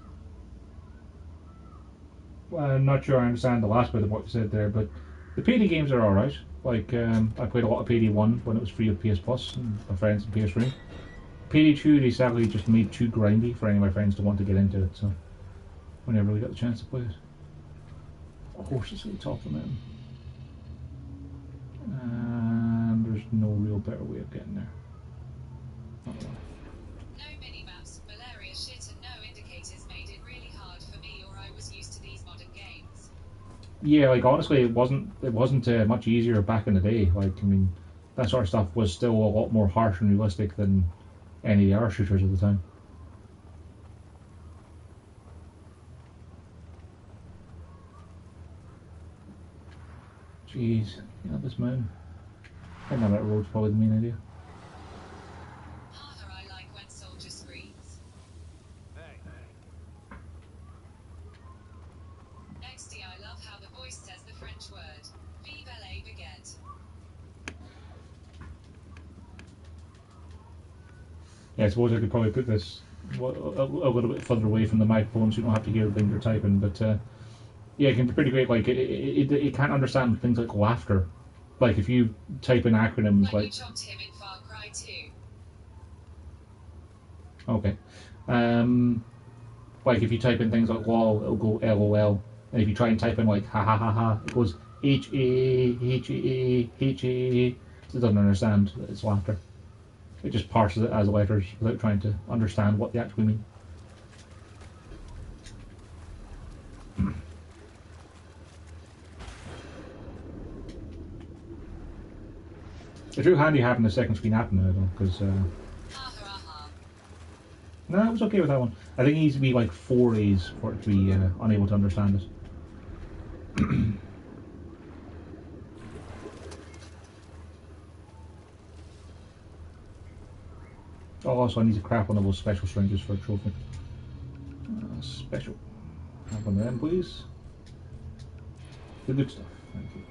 Well, I'm not sure I understand the last bit of what you said there, but the Payday games are alright. Like, I played a lot of Payday 1 when it was free with PS Plus and my friends and PS3. Payday 2, they sadly just made too grindy for any of my friends to want to get into it, so whenever we get the chance to play it. Horses at the top of the mountain. And there's no real better way of getting there. Not one. No minimaps, malaria shit, and no indicators made it really hard for me, or I was used to these modern games. Yeah, like honestly, it wasn't much easier back in the day. Like, I mean, that sort of stuff was still a lot more harsh and realistic than any of the other shooters at the time. Jeez, yeah, this mountain. I know that road's probably the main idea. Haha, I like when soldier screams. Hey. XD, I love how the voice says the French word. Vive la baguette. Yeah, I suppose I could probably put this a little bit further away from the microphone so you don't have to hear the things you're typing, but yeah, it can be pretty great. Like, it can't understand things like laughter. Like, if you type in acronyms When like... you chopped him in Far Cry 2. Okay. Like, if you type in things like lol, it'll go LOL. And if you try and type in, like, ha ha ha ha, it goes HA. It doesn't understand that it's laughter. It just parses it as letters without trying to understand what they actually mean. It's real handy having the second screen happen now, though, because no, I was okay with that one. I think it needs to be like 4 A's for it to be unable to understand it. Oh, also I need to crap one of those special syringes for a trophy. Special. Have one of them, please. The good stuff. Thank you.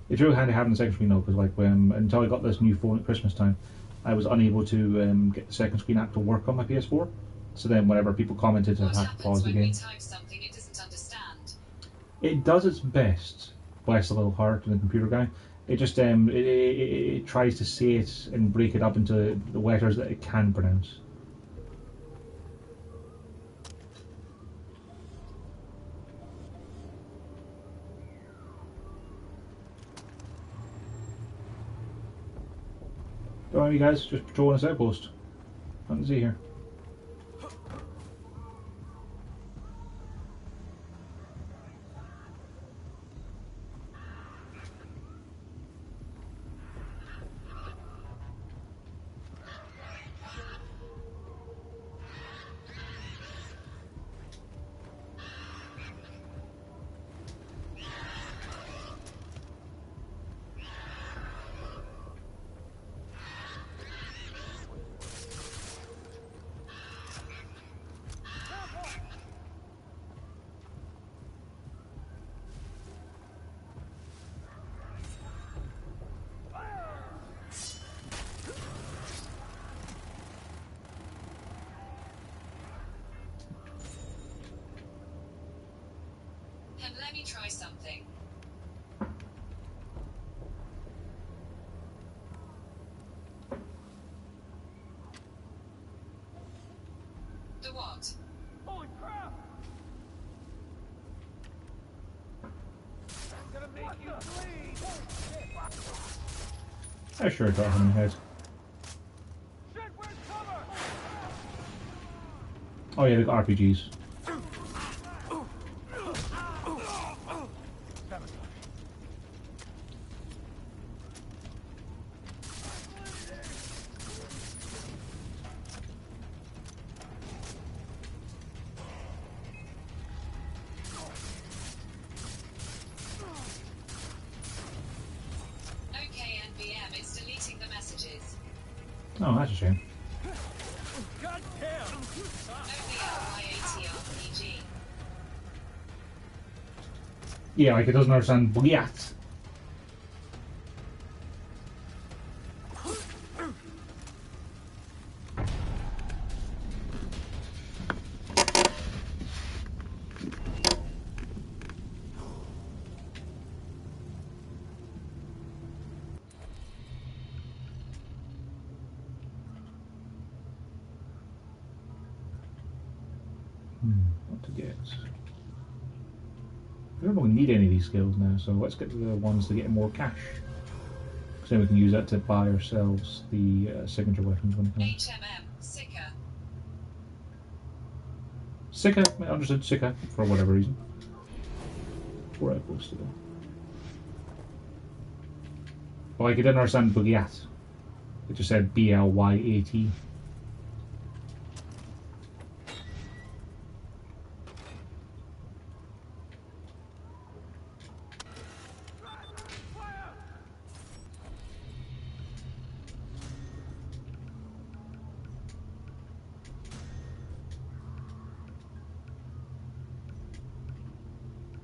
It's really handy having the second screen though, because like until I got this new phone at Christmas time, I was unable to get the second screen app to work on my PS4. So then whenever people commented, I had to pause the game. Type something it doesn't understand? It does its best, bless the little heart and the computer guy. It just it tries to say it and break it up into the letters that it can pronounce. Don't worry guys, just patrolling this outpost. Nothing to see here. Let me try something. The what? Holy crap! I'm gonna make you bleed! I sure got him in the head. Shit, where's cover? Oh yeah, they got RPGs. Okay, NVM, it's deleting the messages. Oh, that's a shame. God damn! OVLYAT RPG. Yeah, like it doesn't understand Bliat. to get. We don't really need any of these skills now, so let's get to the ones that get more cash. Because then we can use that to buy ourselves the signature weapons when it comes. HMM, Sika. Sika, I understood Sika, for whatever reason. 4 outposts to go. Well, like, I didn't understand Bugyat. It just said B-L-Y-A-T.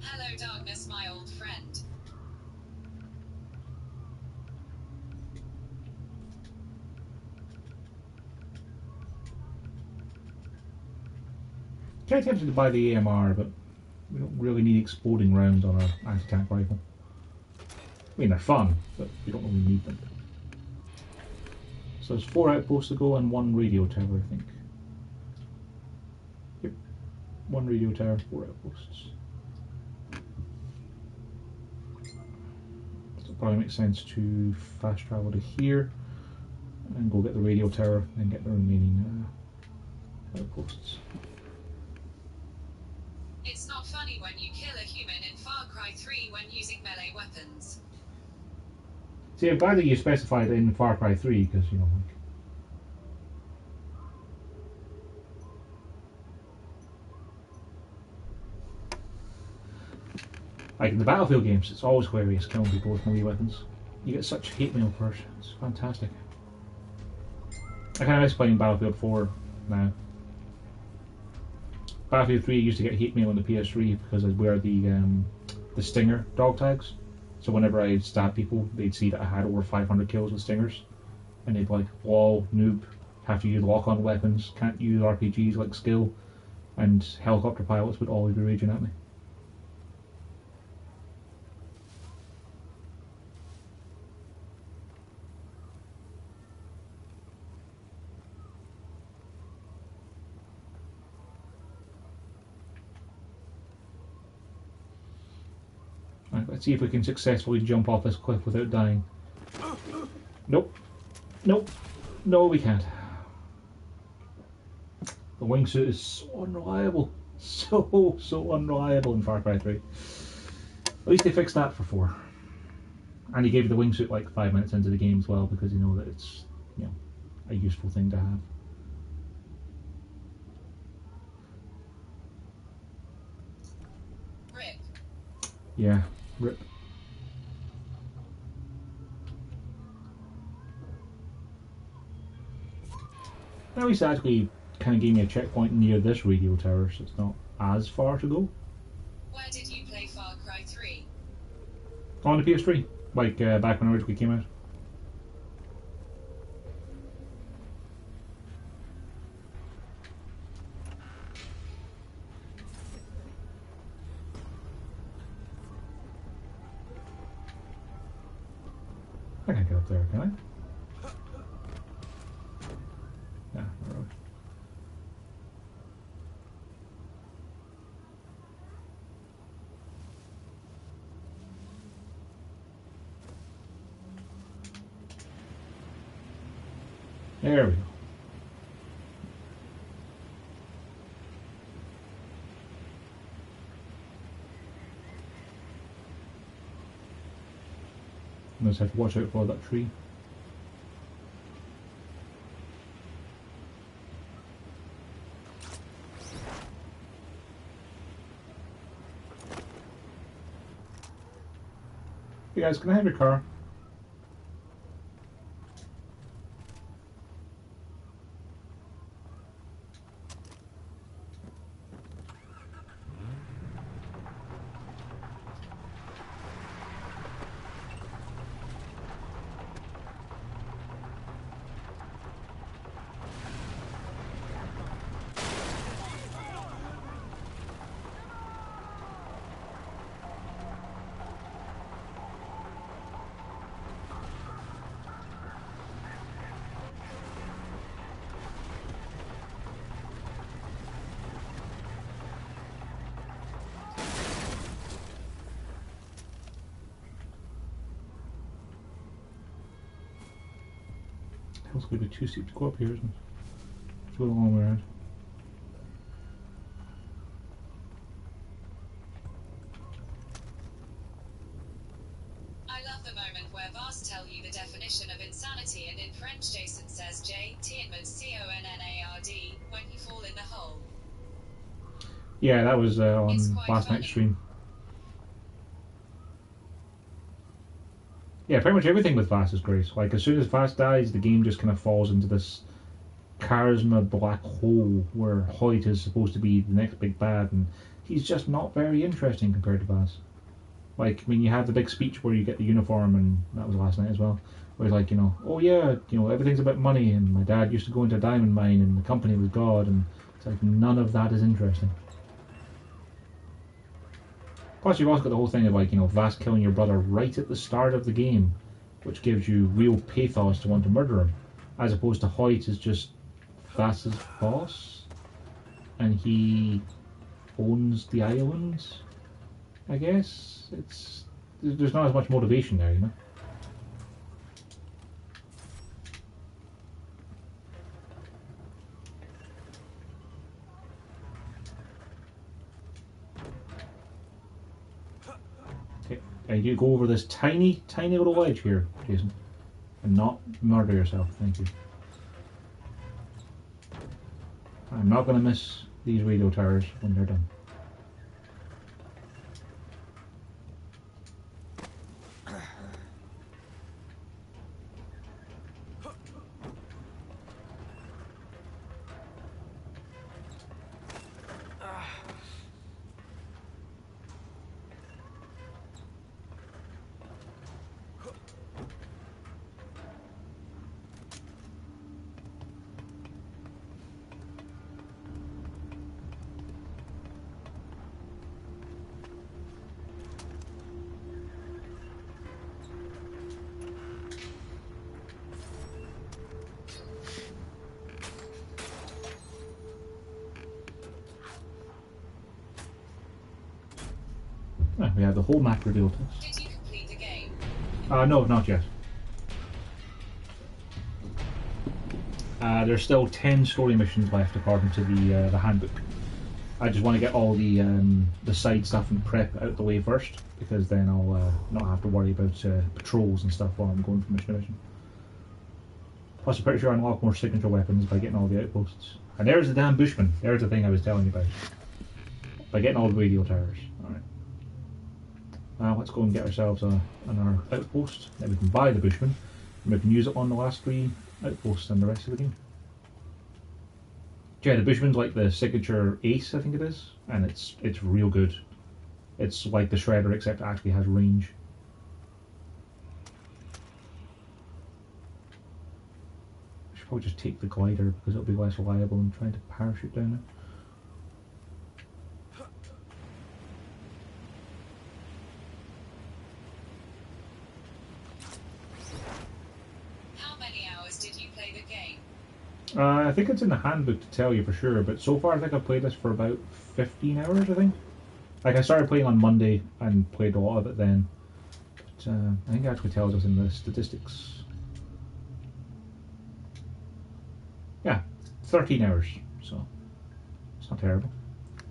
Hello, darkness, my old friend. Kind of tempted to buy the AMR, but we don't really need exploding rounds on our anti-tank rifle. I mean, they're fun, but we don't really need them. So there's 4 outposts to go and 1 radio tower, I think. Yep. 1 radio tower, 4 outposts. So it probably makes sense to fast travel to here and go get the radio tower and get the remaining outposts. It's not funny when you kill a human in Far Cry 3 when using melee weapons. See, I'm glad that you specified in Far Cry 3 because, you know, like in the Battlefield games, it's always hilarious killing people with melee weapons. You get such hate mail for it. It's fantastic. I kind of miss playing Battlefield 4 now. Battlefield 3 used to get hate mail on the PS3 because I'd wear the Stinger dog tags. So whenever I stab people, they'd see that I had over 500 kills with Stingers. And they'd be like, wall, noob, have to use lock-on weapons, can't use RPGs like skill. And helicopter pilots would always be raging at me. Right, let's see if we can successfully jump off this cliff without dying. Nope. Nope. No, we can't. The wingsuit is so unreliable. So unreliable in Far Cry 3. At least they fixed that for 4. And he gave you the wingsuit like 5 minutes into the game as well because you know that it's, you know, a useful thing to have. Rip. Yeah, rip. At least it actually kind of gave me a checkpoint near this radio tower, so it's not as far to go. Where did you play Far Cry 3? On the PS3, like back when it originally came out. I can't get up there, can I? Yeah, all right. There we go. I just have to watch out for that tree. Hey guys, can I have your car? It's going to be too steep to go up here, isn't it? Let's go the long way around. I love the moment where Vast tell you the definition of insanity and in French Jason says J, Tianmud, C-O-N-N-A-R-D, when you fall in the hole. Yeah, that was on It's quite last night's funny. stream. Yeah, pretty much everything with Vass is great. Like, as soon as Vass dies, the game just kind of falls into this charisma black hole where Hoyt is supposed to be the next big bad, and he's just not very interesting compared to Vass. Like, I mean, you have the big speech where you get the uniform, and that was last night as well, where he's like, oh yeah, everything's about money, and my dad used to go into a diamond mine, and the company was God, and it's like, none of that is interesting. Plus, you've also got the whole thing of, like, Vass killing your brother right at the start of the game, which gives you real pathos to want to murder him, as opposed to Hoyt is just Vass's boss, and he owns the islands, I guess. There's not as much motivation there, Okay, I need to go over this tiny, tiny little ledge here, Jason, and not murder yourself, thank you. I'm not going to miss these radio towers when they're done. We have the whole map revealed to us. Did you complete the game? No, not yet. There's still 10 story missions left according to the handbook. I just want to get all the side stuff and prep out the way first, because then I'll not have to worry about patrols and stuff while I'm going from mission to mission. Plus, I'm pretty sure I unlock more signature weapons by getting all the outposts. And there's the damn Bushman. There's the thing I was telling you about. By getting all the radio towers. Alright. Let's go and get ourselves another outpost. Then we can buy the Bushman, and we can use it on the last 3 outposts and the rest of the game. Yeah, the Bushman's like the signature ace, I think it is, and it's real good. It's like the Shredder, except it actually has range. I should probably just take the glider because it'll be less reliable than trying to parachute down it. I think it's in the handbook to tell you for sure, but so far I think I've played this for about 15 hours, I think. Like, I started playing on Monday and played a lot of it then. But I think it actually tells us in the statistics. Yeah, 13 hours, so it's not terrible.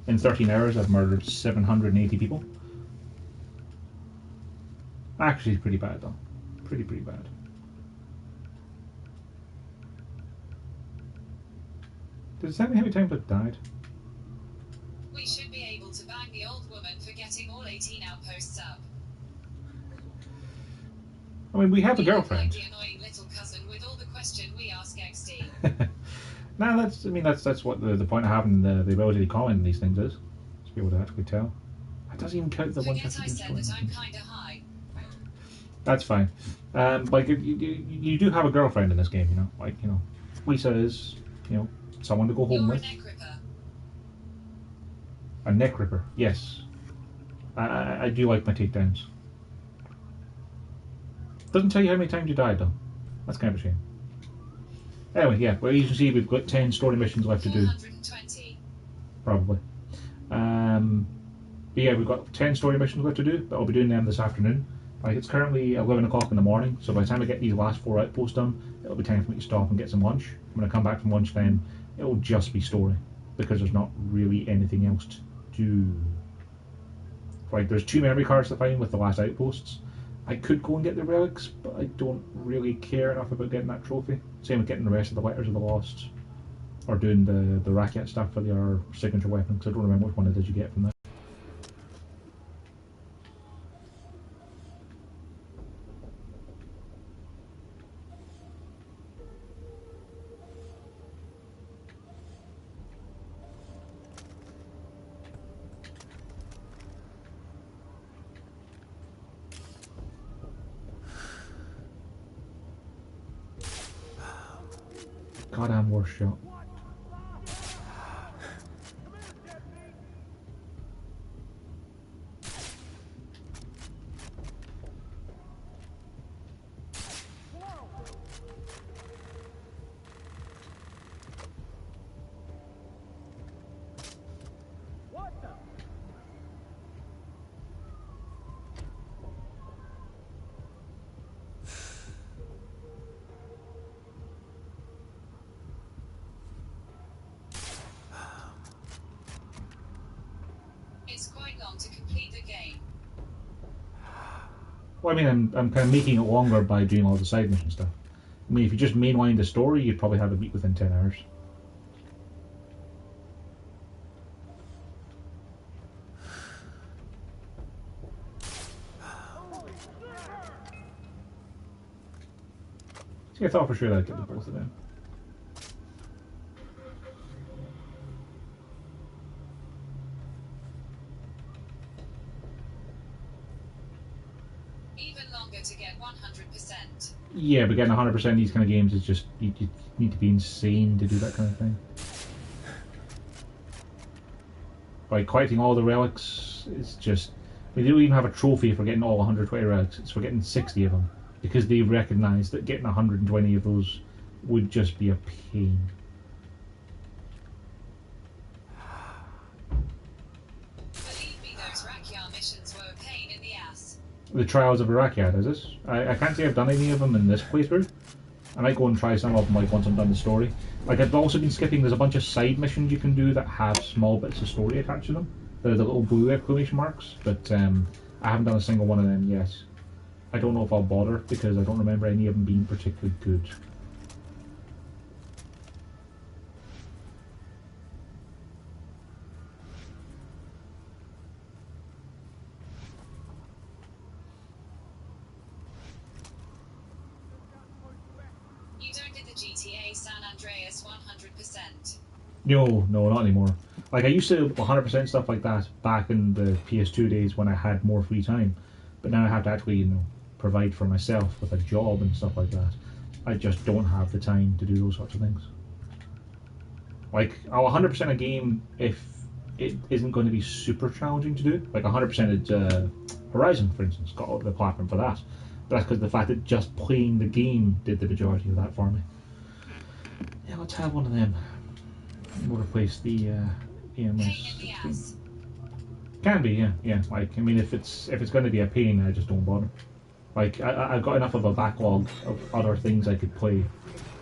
In 13 hours I've murdered 780 people. Actually, pretty bad though. Pretty bad. Does it tell me how many times I've died? We should be able to bang the old woman for getting all 18 outposts up. I mean, we have a You look girlfriend. like the annoying little cousin with all the question we ask XD. No, that's what the point of having the ability to comment on these things is. To be able to actually tell. That doesn't even count the Forget 150 I said that I'm story. kinda high. That's fine. Like, you do have a girlfriend in this game, Like, Lisa is, someone to go home You're a with. neck ripper. A neck ripper, yes. I do like my takedowns. Doesn't tell you how many times you died, though. That's kind of a shame. Anyway, yeah, well, you can see we've got 10 story missions left to do. 420. Probably. But yeah, we've got 10 story missions left to do, but I'll be doing them this afternoon. Like, it's currently 11 o'clock in the morning, so by the time I get these last 4 outposts done, it'll be time for me to stop and get some lunch. When I come back from lunch then, it'll just be story, because there's not really anything else to do. Like, there's 2 memory cards to find with the last outposts. I could go and get the relics, but I don't really care enough about getting that trophy. Same with getting the rest of the Letters of the Lost, or doing the Racket stuff for their signature weapon, because I don't remember which one it is you get from that. Goddamn worst shot. What the? It's quite long to complete the game. Well, I mean, I'm kind of making it longer by doing all the side mission stuff. I mean, if you just mainline the story, you'd probably have it beat within 10 hours. See, I thought for sure that I'd get the both of them. Even longer to get 100%. Yeah, but getting 100% in these kind of games is just, you need to be insane to do that kind of thing. By collecting all the relics, it's just, they don't even have a trophy for getting all 120 relics, it's for getting 60 of them. Because they recognise that getting 120 of those would just be a pain. Believe me, those Rakyar missions were a pain in the ass. The Trials of Iraqiad, is it? I can't say I've done any of them in this playthrough. I might go and try some of them like once I'm done the story. Like, I've also been skipping, there's a bunch of side missions you can do that have small bits of story attached to them. They're the little blue exclamation marks, but I haven't done a single one of them yet. I don't know if I'll bother, because I don't remember any of them being particularly good. You don't get the GTA San Andreas 100%. No, not anymore. Like, I used to 100% stuff like that back in the PS2 days when I had more free time. But now I have to actually, provide for myself with a job and stuff like that. I just don't have the time to do those sorts of things. Like, I'll 100% a game if it isn't going to be super challenging to do. Like, 100% Horizon, for instance, got all the platform for that. But that's because of the fact that just playing the game did the majority of that for me. Yeah, let's have one of them. We'll replace the EMS 16. Can be, yeah. Like, I mean, if it's going to be a pain, I just don't bother. Like, I've got enough of a backlog of other things I could play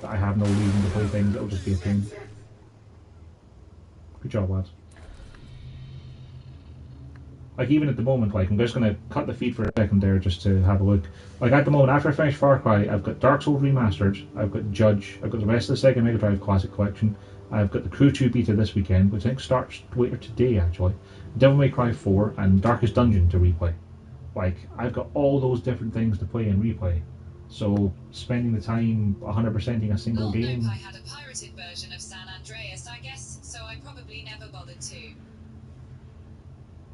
that I have no reason to play things that'll just be a pain. Good job, lads. Like, even at the moment, like, I'm just going to cut the feed for a second there just to have a look. Like, at the moment, after I finish Far Cry, I've got Dark Souls Remastered, I've got Judge, I've got the rest of the Sega Mega Drive Classic Collection, I've got the Crew 2 beta this weekend, which I think starts later today, actually, Devil May Cry 4, and Darkest Dungeon to replay. Like, I've got all those different things to play and replay. So, spending the time 100%ing a single game... I had a pirated version of San Andreas, I guess, so I probably never bothered to.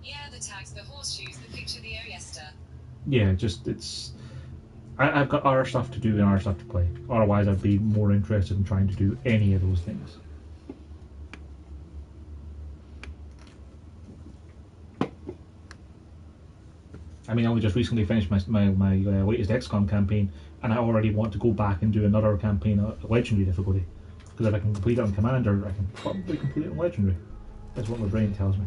Yeah, the tags, the horseshoes, the picture, the Oriesta. Yeah, just, it's... I've got other stuff to do and other stuff to play. Otherwise, I'd be more interested in trying to do any of those things. I mean, I only just recently finished my latest XCOM campaign, and I already want to go back and do another campaign at Legendary difficulty. Because if I can complete it on Commander, I can probably complete it on Legendary. That's what my brain tells me.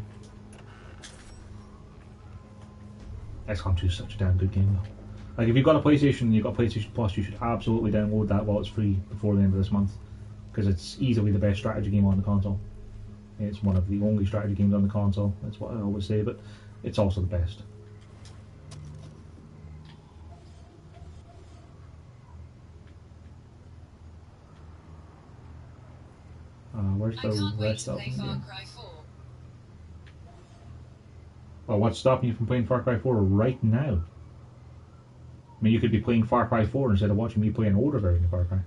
XCOM 2 is such a damn good game, though. Like, if you've got a PlayStation and you've got PlayStation Plus, you should absolutely download that while it's free before the end of this month, because it's easily the best strategy game on the console. It's one of the only strategy games on the console, that's what I always say, but it's also the best. Where's the rest of them again? Well, what's stopping you from playing Far Cry 4 right now? I mean, you could be playing Far Cry 4 instead of watching me play an older version of Far Cry.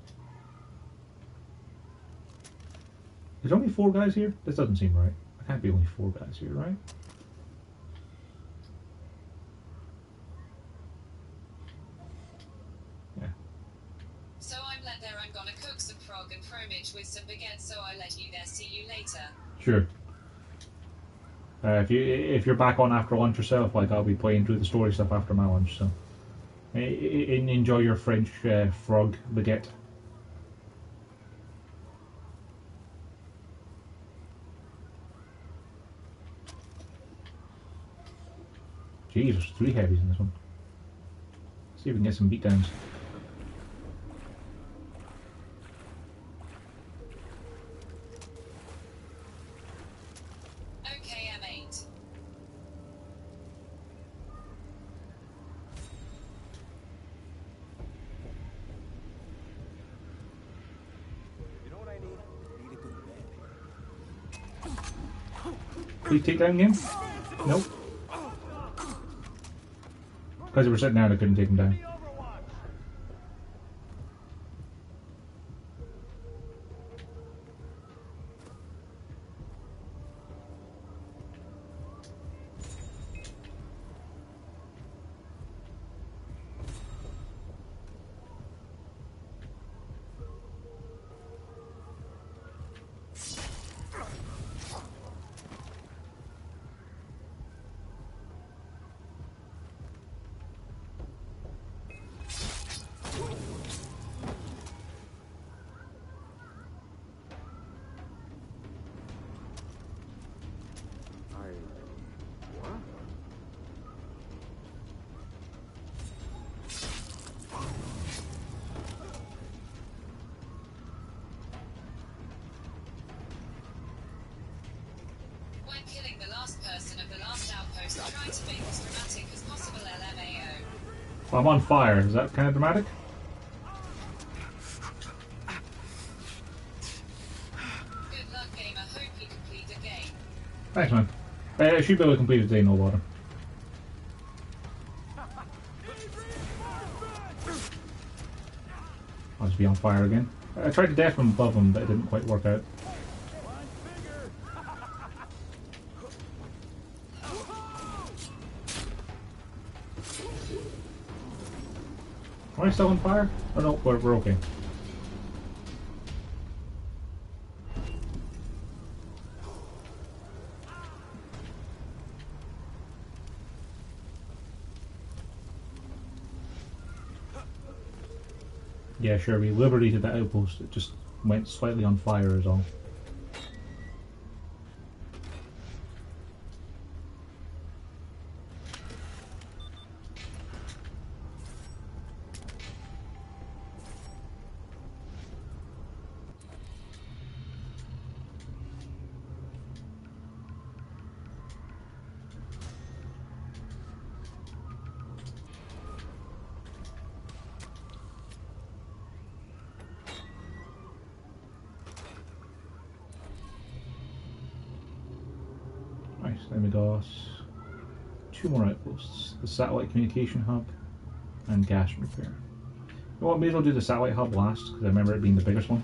There's only 4 guys here? This doesn't seem right. There can't be only 4 guys here, right? Yeah. So I'm let there. I'm gonna cook some frog and fromage with some baguette, so I let you there. See you later. Sure. If you're back on after lunch yourself, like, I'll be playing through the story stuff after my lunch, so enjoy your French frog baguette. Jeez, there's 3 heavies in this one. See if we can get some beatdowns. Okay, M8. You know what I need? I need a good bed. Please take down game? Nope. Because they were sitting down, I couldn't take them down. When killing the last person of the last outpost, try to make as dramatic as possible. LMAO. Well, I'm on fire. Is that kind of dramatic? Good luck, gamer. Hope you complete the game. Thanks, man. I should be able to complete it today, no water. I'll just be on fire again. I tried to dash from above him, but it didn't quite work out. Am I still on fire? Oh no, we're okay. Yeah, sure, we liberated that outpost. It just went slightly on fire is all. Nice, then we got 2 more outposts. The satellite communication hub and gas repair. You know what, may as well do the satellite hub last, because I remember it being the biggest one.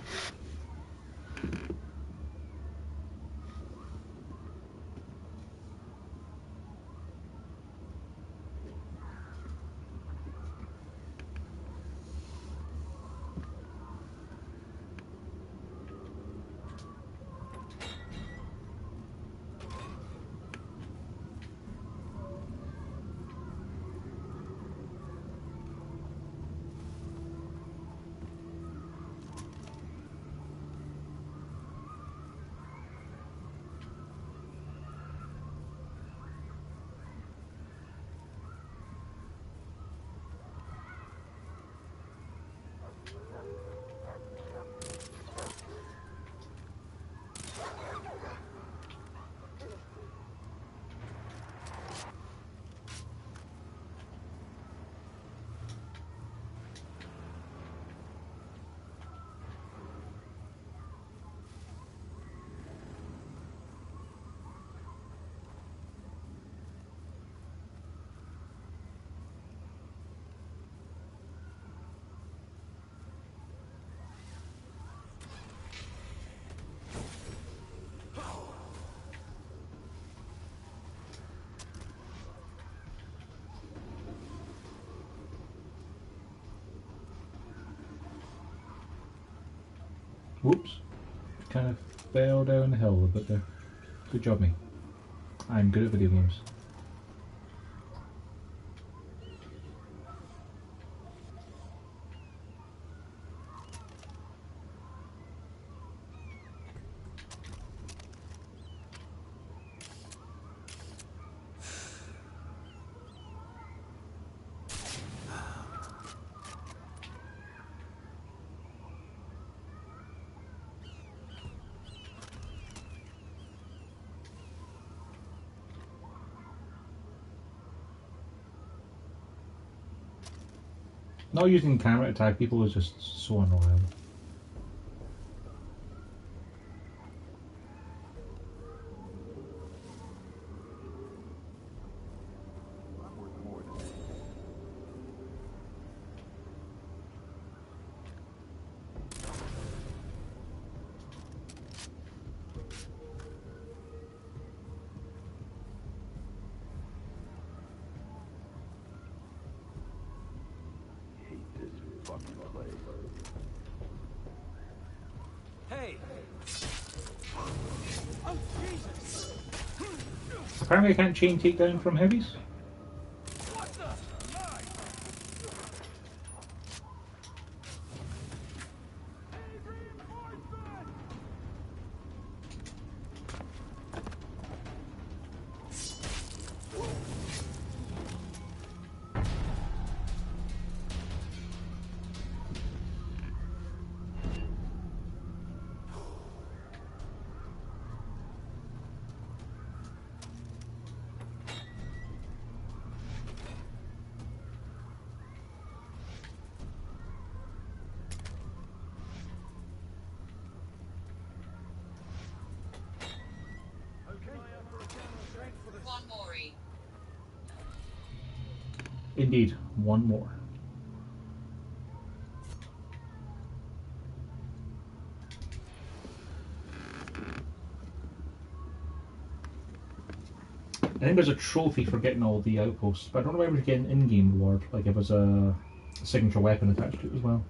Whoops. Kind of fell down the hill a bit there. Good job, me. I'm good at video games. Not using the camera to tag people is just so annoying. Hey! Oh, Jesus! Apparently I can't chain takedown from heavies. What the? Mine! Need reinforcement! One Mori. Indeed, one more. I think there's a trophy for getting all the outposts, but I don't know whether to get an in-game reward, like if there's a signature weapon attached to it as well.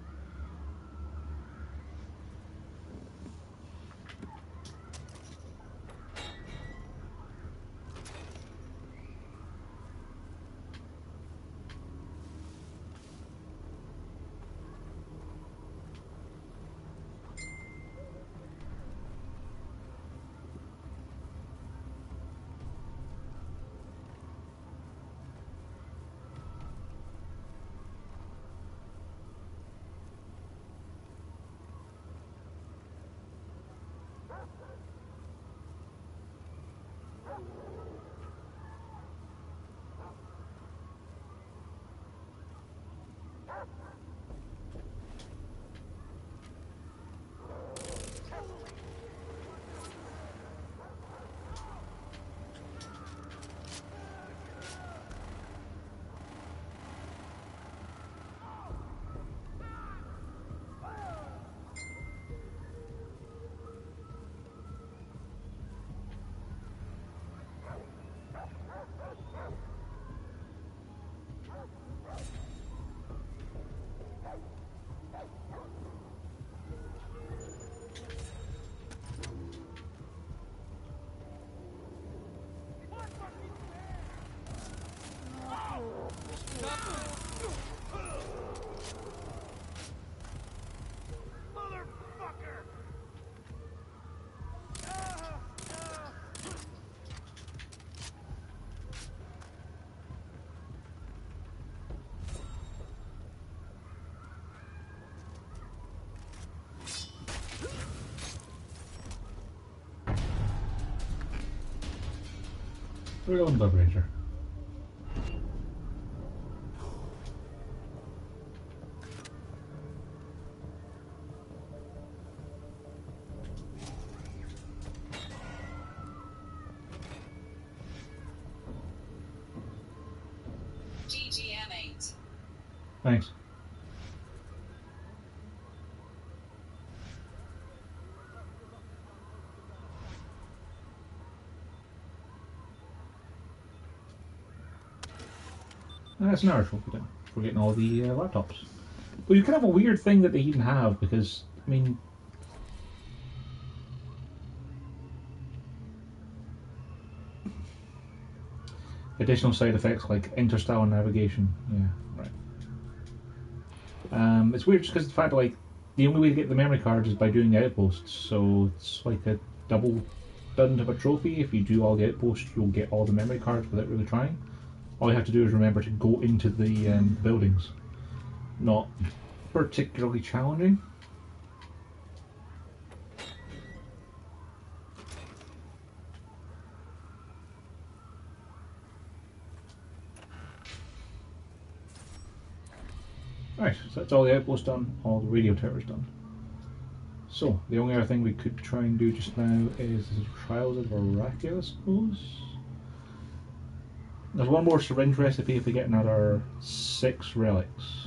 Motherfucker! Real Liberator. GGM8. Thanks. That's another trophy then, for getting all the laptops. But you kind of have a weird thing that they even have, because, I mean, Additional side effects like interstellar navigation. Yeah, right. It's weird just because the fact like the only way to get the memory cards is by doing the outposts, so it's like a double done of a trophy. If you do all the outposts, you'll get all the memory cards without really trying. All you have to do is remember to go into the buildings. Not particularly challenging. Right, so that's all the outposts done, all the radio towers done. So, the only other thing we could try and do just now is the Trials of Arachia, I suppose. There's one more syringe recipe if we get another 6 relics.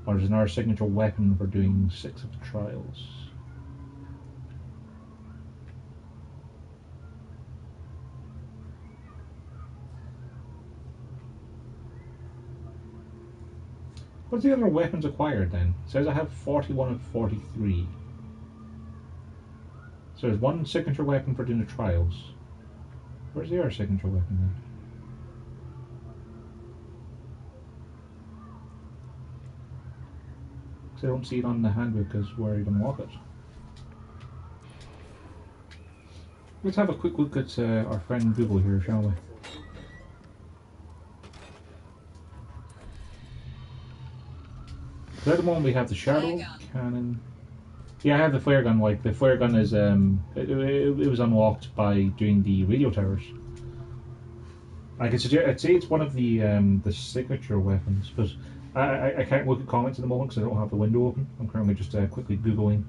Or there's another signature weapon for doing 6 of the trials. What's the other weapons acquired then? It says I have 41 of 43. So there's one signature weapon for doing the trials. Where's the other signature weapon then? Because I don't see it on the handbook as where you unlock it. Let's have a quick look at our friend Google here, shall we? So at the moment we have the shadow cannon. Yeah, I have the flare gun. Like the flare gun is it was unlocked by doing the radio towers. I could suggest I'd say it's one of the signature weapons, but I can't look at comments at the moment because I don't have the window open. I'm currently just quickly googling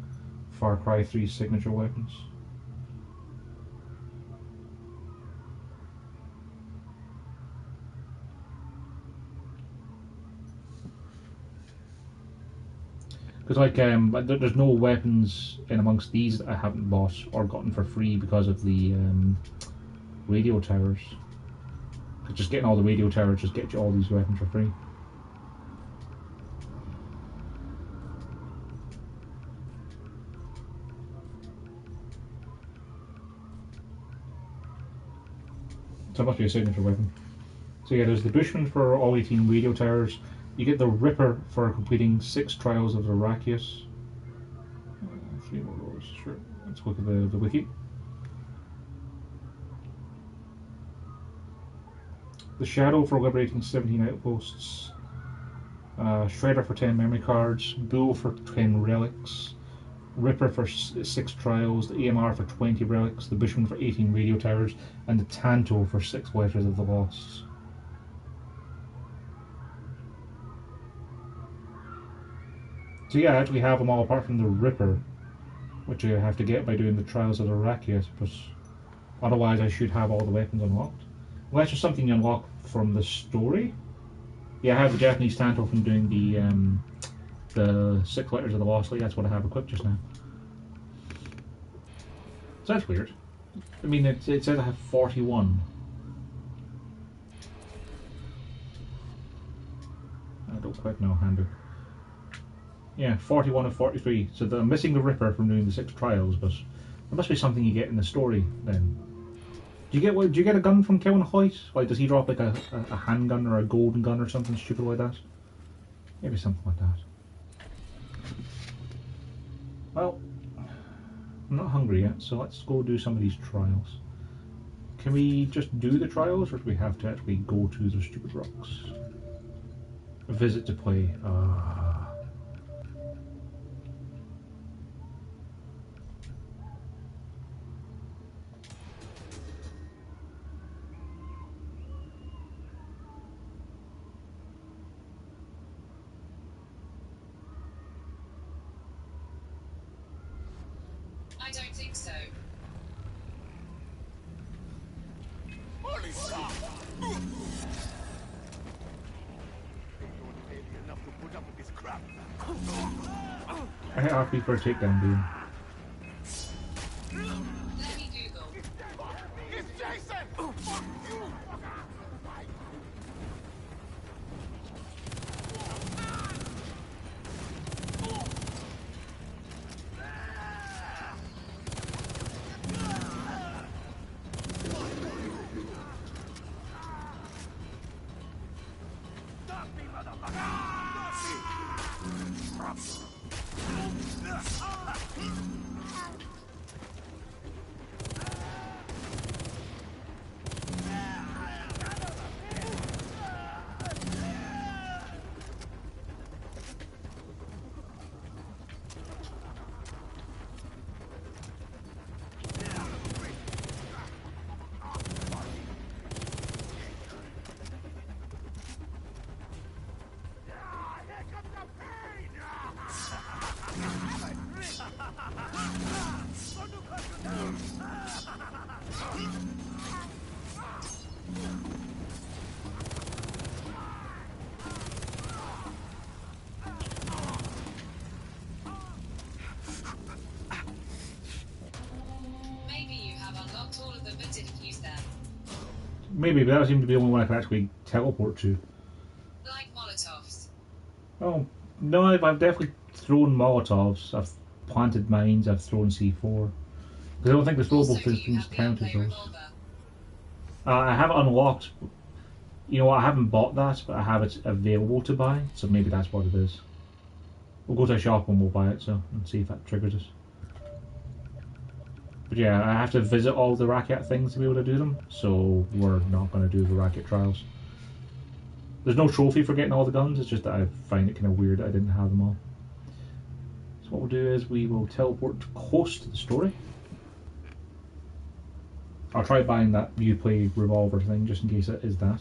Far Cry 3 signature weapons. Because like there's no weapons in amongst these that I haven't bought or gotten for free because of the radio towers. Just getting all the radio towers just gets you all these weapons for free. So it must be a signature weapon. So yeah, there's the Bushman for all 18 radio towers. You get the Ripper for completing 6 trials of Arachius. 3 more rows, sure. Let's look at the wiki. The Shadow for liberating 17 outposts. Shredder for 10 memory cards. Bull for 10 relics. Ripper for 6 trials. The AMR for 20 relics. The Bushman for 18 radio towers. And the Tanto for 6 letters of the Lost. So yeah, I actually have them all apart from the Ripper, which I have to get by doing the Trials of Arachius, but otherwise I should have all the weapons unlocked. Unless there's something you unlock from the story. Yeah, I have the Japanese Tanto from doing the 6 letters of the Lost. Like, that's what I have equipped just now. So that's weird. I mean, it says I have 41. I don't quite know handbook. Yeah, 41 of 43. So I'm missing the Ripper from doing the 6 trials, but there must be something you get in the story then. Do you get a gun from Kevin Hoyt? Like, does he drop like a handgun or a golden gun or something stupid like that? Maybe something like that. Well, I'm not hungry yet, so let's go do some of these trials. Can we just do the trials, or do we have to actually go to the stupid rocks? A visit to play. I don't think so. Holy stuff! Enough to put up with this crap. I hit RP for a takedown, dude. Let me Google. It's Jason! Fuck you! to defuse them. Maybe, but that seemed to be the only one I could actually teleport to. Like Molotovs. Oh, no, I've definitely thrown Molotovs, I've planted mines, I've thrown C4. Because I don't think the throwable Also, do you things have count as gunplay those. revolver? I have it unlocked. You know what, I haven't bought that, but I have it available to buy, so maybe that's what it is. We'll go to a shop and we'll buy it, so, and see if that triggers us. But yeah, I have to visit all the racket things to be able to do them, so we're not going to do the racket trials. There's no trophy for getting all the guns, it's just that I find it kind of weird that I didn't have them all. So what we'll do is we will teleport close to the story. I'll try buying that Uplay revolver thing just in case it is that.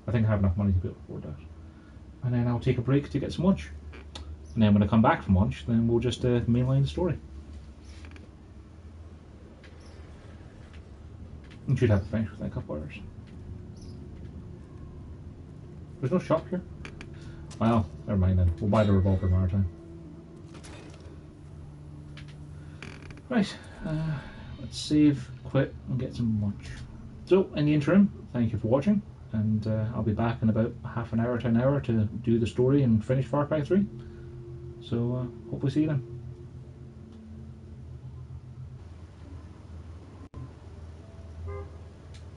I think I have enough money to be able to afford that. And then I'll take a break to get some lunch. And then when I come back from lunch, then we'll just mainline the story. You should have it finished within a couple hours. There's no shop here? Well, never mind then. We'll buy the revolver another time. Right, let's save, quit, and get some lunch. So, in the interim, thank you for watching, and I'll be back in about half an hour to an hour to do the story and finish Far Cry 3. So, hopefully see you then.